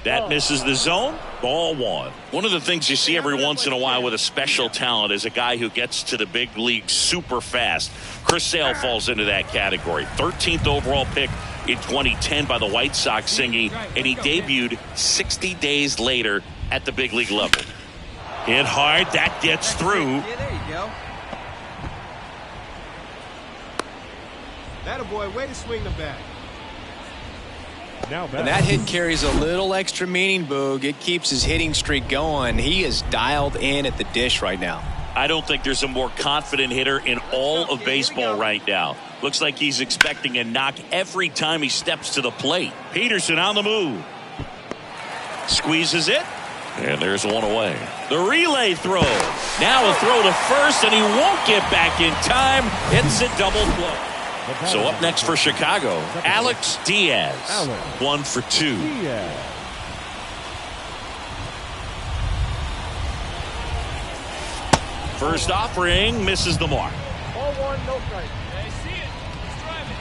That misses the zone. Ball one. One of the things you see every once in a while with a special talent is a guy who gets to the big league super fast. Chris Sale falls into that category. 13th overall pick in 2010 by the White Sox singing, and he debuted 60 days later at the big league level. Hit hard. That gets through. Yeah, there you go. That boy, way to swing the bat. Now And that hit carries a little extra meaning, Boog. It keeps his hitting streak going. He is dialed in at the dish right now. I don't think there's a more confident hitter in all of baseball right now. Looks like he's expecting a knock every time he steps to the plate. Peterson on the move. Squeezes it. And there's one away. The relay throw. Now a throw to first, and he won't get back in time. It's a double play. So up next for Chicago, Alex Diaz. 1 for 2. First offering misses the mark. Ball one, no strike. I see it. He's driving.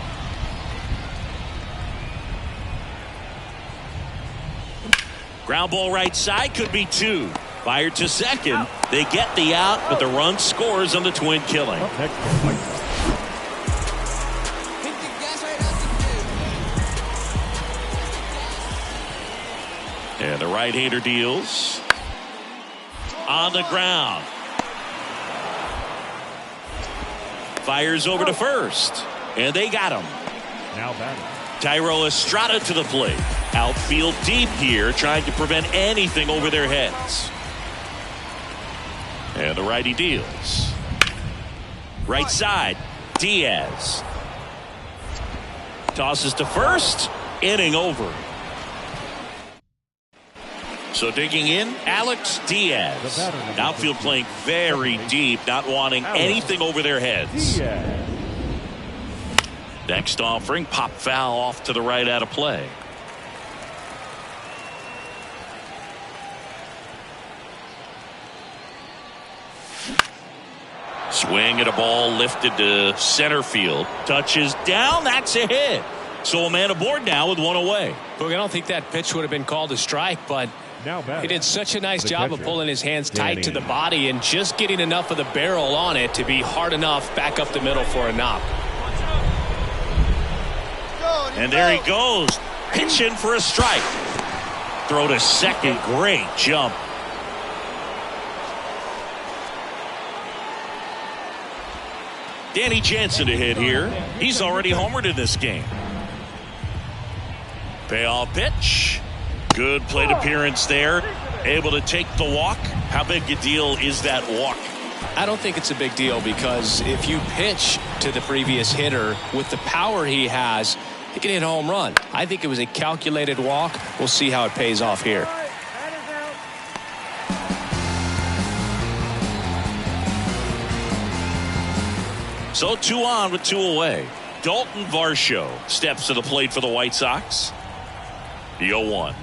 Ground ball right side, could be 2. Fired to second. They get the out, but the run scores on the twin killing. And the right-hander deals. On the ground. Fires over to first. And they got him. Now batting. Thairo Estrada to the plate. Outfield deep here, trying to prevent anything over their heads. And the righty deals. Right side, Diaz. Tosses to first. Inning over. So digging in, Alex Diaz. Outfield playing very deep, not wanting anything over their heads. Next offering, pop foul off to the right out of play. Swing at a ball lifted to center field. Touches down. That's a hit. So a man aboard now with one away. Look, I don't think that pitch would have been called a strike, but he did such a nice job of pulling his hands tight to the body and just getting enough of the barrel on it to be hard enough back up the middle for a knock. And there he goes. Pitching for a strike. Throw to second. Great jump. Danny Jansen to hit here. He's already homered in this game. Payoff pitch. Good plate appearance there. Able to take the walk. How big a deal is that walk? I don't think it's a big deal because if you pitch to the previous hitter with the power he has, he can hit a home run. I think it was a calculated walk. We'll see how it pays off here. So 2 on with 2 away. Dalton Varsho steps to the plate for the White Sox. The 0-1.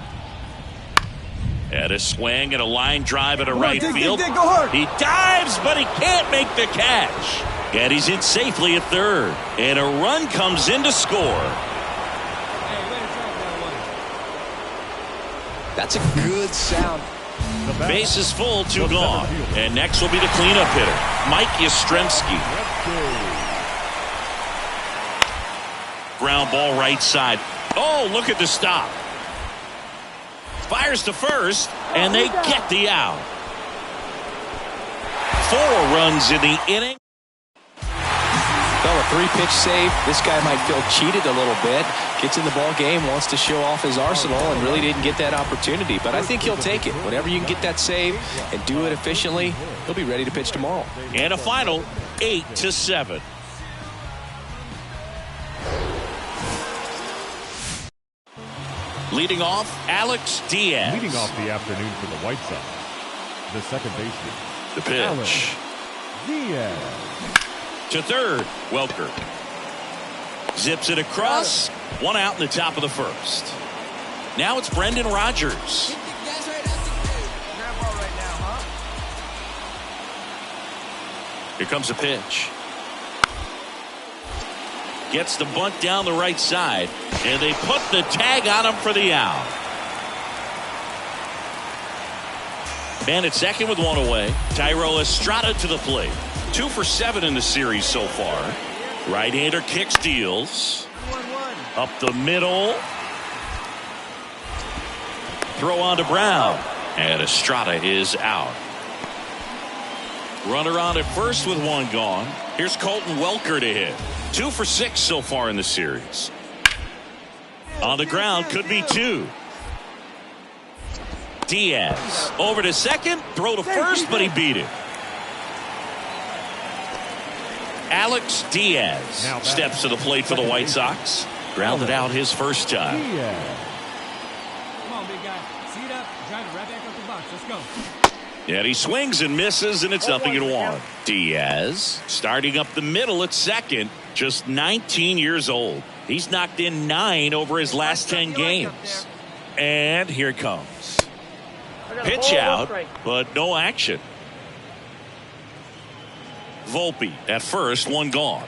And a swing and a line drive at a right field. He dives, but he can't make the catch. And he's in safely at third. And a run comes in to score. That's a good sound. Base is full, 2 gone. And next will be the cleanup hitter, Mike Yastrzemski. Ground ball right side. Oh, look at the stop. Fires to first, and they get the out. 4 runs in the inning. Well, a 3-pitch save. This guy might feel cheated a little bit. Gets in the ball game, wants to show off his arsenal, and really didn't get that opportunity. But I think he'll take it. Whenever you can get that save and do it efficiently, he'll be ready to pitch tomorrow. And a final 8-7. Leading off, Alex Diaz. Leading off the afternoon for the White Sox, the second baseman. The pitch. Diaz. To third, Welker. Zips it across. 1 out in the top of the first. Now it's Brendan Rodgers. Here comes a pitch. Gets the bunt down the right side, and they put the tag on him for the out. And at second with one away, Thairo Estrada to the plate. 2 for 7 in the series so far. Right-hander kick steals. Up the middle. Throw on to Brown. And Estrada is out. Runner on at first with one gone. Here's Colton Welker to hit. 2 for 6 so far in the series. On the ground, could be 2. Diaz over to second, throw to first, but he beat it. Alex Diaz steps to the plate for the White Sox. Grounded out his first time. Come on, big guy. Seat up, drive it right back up the box. Let's go. And he swings and misses, and it's 0-1. Diaz starting up the middle at second, just 19 years old. He's knocked in 9 over his last 10 games. And here it comes. Pitch out, but no action. Volpe at first, one gone.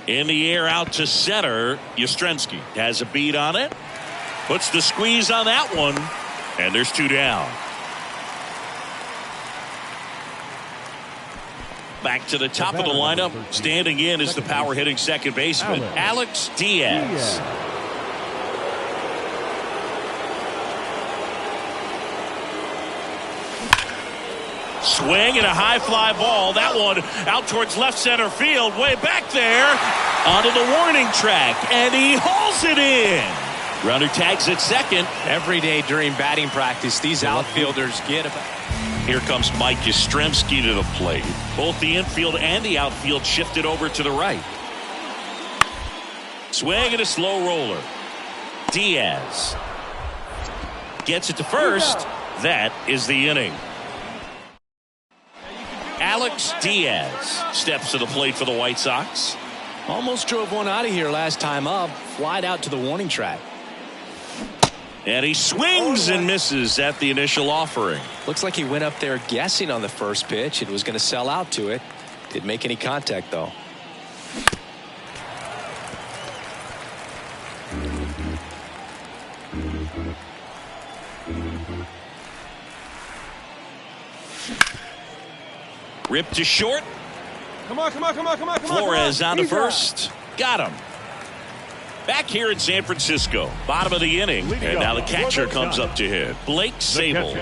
In the air out to center. Yastrzemski has a beat on it. Puts the squeeze on that one. And there's 2 down. Back to the top of the lineup. Standing in is the power hitting second baseman, Alex Diaz. Swing and a high fly ball. That one out towards left center field. Way back there. Onto the warning track. And he hauls it in. Runner tags at second. Every day during batting practice, these outfielders get a... Here comes Mike Yastrzemski to the plate. Both the infield and the outfield shifted over to the right. Swing and a slow roller. Diaz gets it to first. That is the inning. Alex Diaz steps to the plate for the White Sox. Almost drove one out of here last time up. Flied out to the warning track. And he swings and misses at the initial offering. Looks like he went up there guessing on the first pitch. It was going to sell out to it. Didn't make any contact, though. Ripped to short. Come on. Flores on to first. Got him. Back here in San Francisco, bottom of the inning, and now the catcher comes up to hit. Blake Sable.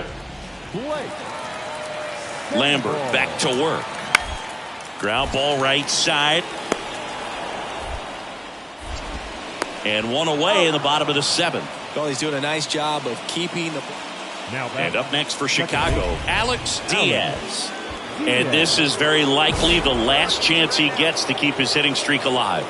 Lambert back to work. Ground ball right side. And one away in the bottom of the 7th. Well, he's doing a nice job of keeping the... And up next for Chicago, Alex Diaz. And this is very likely the last chance he gets to keep his hitting streak alive.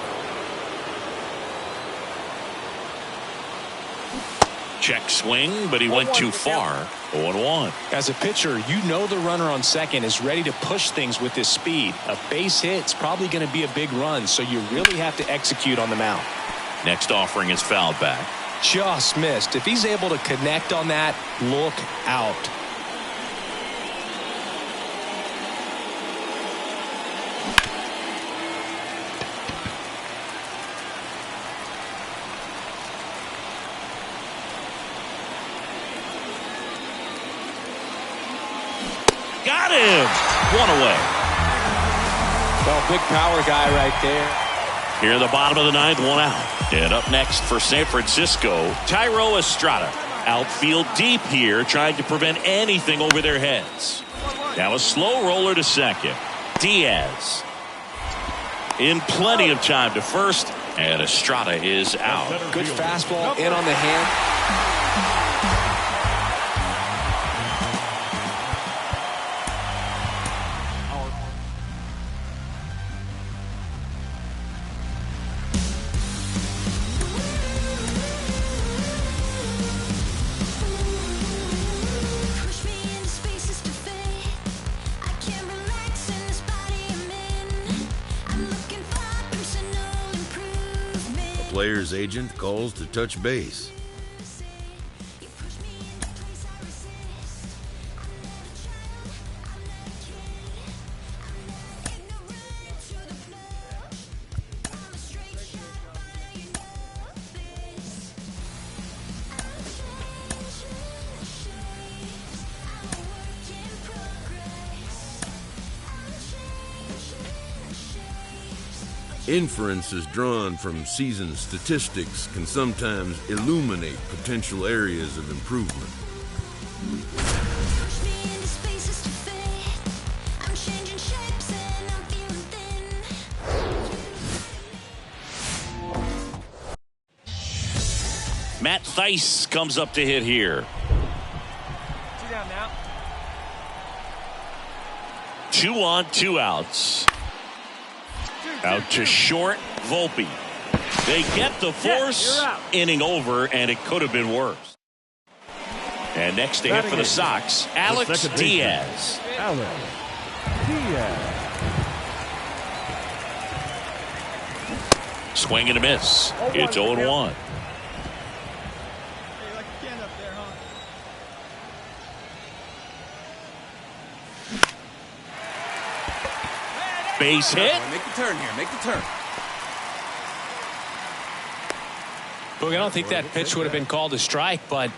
Check swing, but he went too far. 0-1. As a pitcher, you know the runner on second is ready to push things with his speed. A base hit's probably going to be a big run, so you really have to execute on the mound. Next offering is fouled back. Just missed. If he's able to connect on that, look out. Got him. One away. Well, big power guy right there. Here in the bottom of the 9th, one out. And up next for San Francisco, Thairo Estrada. Outfield deep here, trying to prevent anything over their heads. Now a slow roller to second. Diaz in plenty of time to first, and Estrada is out. Good fastball in on the hand. Player's agent calls to touch base. Inferences drawn from season statistics can sometimes illuminate potential areas of improvement. Matt Theis comes up to hit here. 2 down now. 2 on, 2 outs. Out to short, Volpe. They get the force. Inning over, and it could have been worse. And next to hit for the Sox, Alex Diaz. Alex Diaz. Swing and a miss. It's 0-1. Base hit. Make the turn here. Make the turn. Look, I don't think that pitch would have been called a strike, but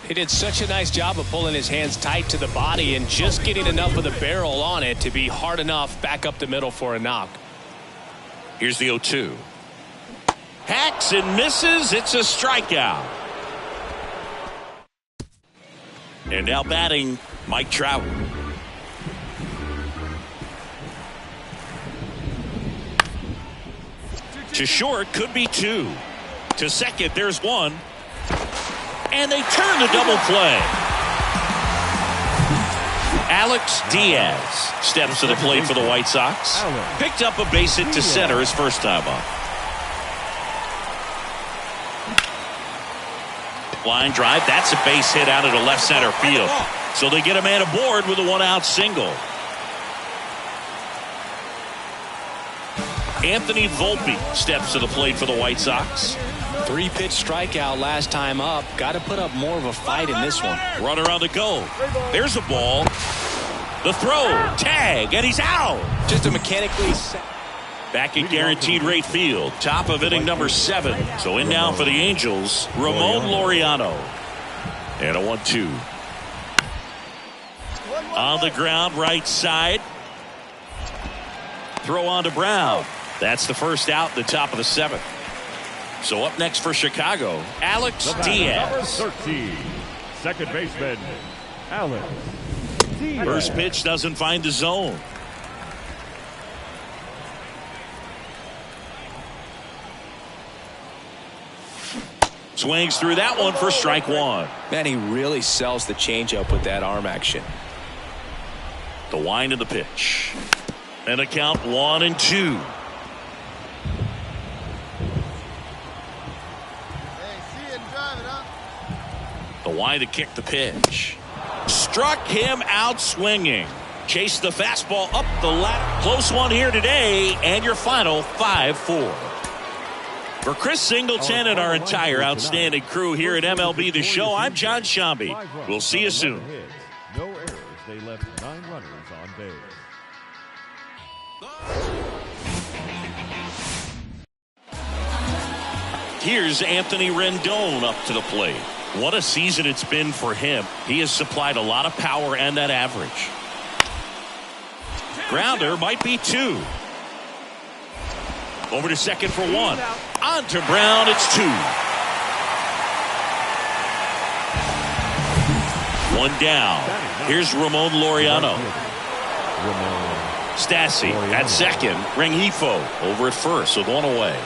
he did such a nice job of pulling his hands tight to the body and just getting enough of the barrel on it to be hard enough back up the middle for a knock. Here's the 0-2. Hacks and misses. It's a strikeout. And now batting, Mike Trout. To short, could be 2. To second, there's 1. And they turn the double play. Alex Diaz steps to the plate for the White Sox. Picked up a base hit to center his first time up. Line drive, that's a base hit out into left center field. So they get a man aboard with a 1-out single. Anthony Volpe steps to the plate for the White Sox. 3-pitch strikeout last time up. Got to put up more of a fight in this one. Runner on the go. There's the ball. The throw. Tag. And he's out. Just a mechanically set. Back at Guaranteed Rate Field. Top of inning number 7. So in now for the Angels, Ramon Laureano. And a 1-2. On the ground, right side. Throw on to Brown. That's the first out in the top of the 7th. So up next for Chicago, Alex Diaz. Number 13, second baseman, Alex Diaz. First pitch doesn't find the zone. Swings through that one for strike 1. Man, he really sells the changeup with that arm action. The wind of the pitch. And a count 1-2. The wind to kick the pitch. Struck him out swinging. Chased the fastball up the ladder. Close one here today. And your final 5-4. For Chris Singleton and our entire outstanding crew here at MLB The Show, I'm John Shambi. We'll see you soon. No errors. They left 9 runners on base. Here's Anthony Rendon up to the plate. What a season it's been for him. He has supplied a lot of power and that average. Grounder might be 2. Over to second for 1. On to Brown, it's 2. 1 down. Here's Ramon Laureano. Stassi at second. Rengifo over at first, so 1 away.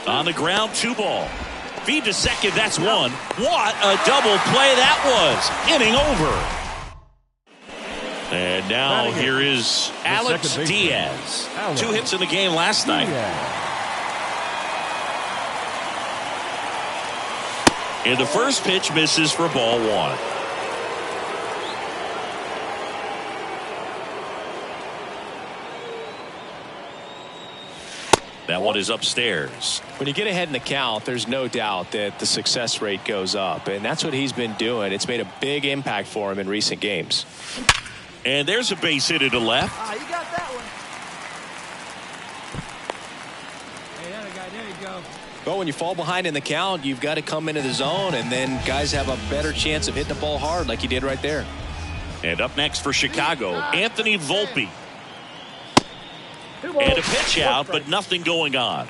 On the ground, 2 ball. Feed to second, that's 1. What a double play that was. Inning over. And now here is Alex Diaz. 2 hits in the game last night. And the first pitch misses for ball 1. That one is upstairs. When you get ahead in the count, there's no doubt that the success rate goes up, and that's what he's been doing. It's made a big impact for him in recent games. And there's a base hit to the left. You got that one. Hey, that guy, there you go. Well, when you fall behind in the count, you've got to come into the zone, and then guys have a better chance of hitting the ball hard like he did right there. And up next for Chicago, Anthony Volpe. And a pitch out, but nothing going on.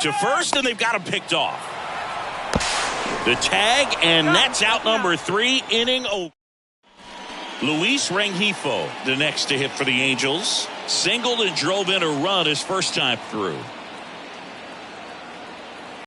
To first, and they've got him picked off. The tag, and that's out number 3, inning over. Luis Rengifo, the next to hit for the Angels. Singled and drove in a run his first time through.